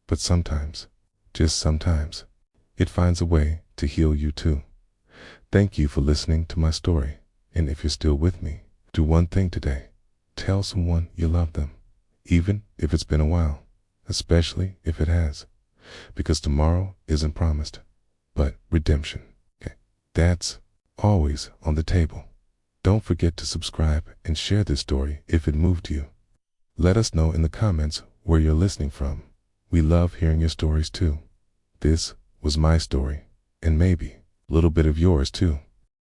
A: but sometimes, just sometimes, it finds a way to heal you too. Thank you for listening to my story, and if you're still with me, do one thing today. Tell someone you love them, even if it's been a while, especially if it has, because tomorrow isn't promised, but redemption. Okay. That's always on the table. Don't forget to subscribe and share this story if it moved you. Let us know in the comments where you're listening from. We love hearing your stories too. This was my story, and maybe a little bit of yours too.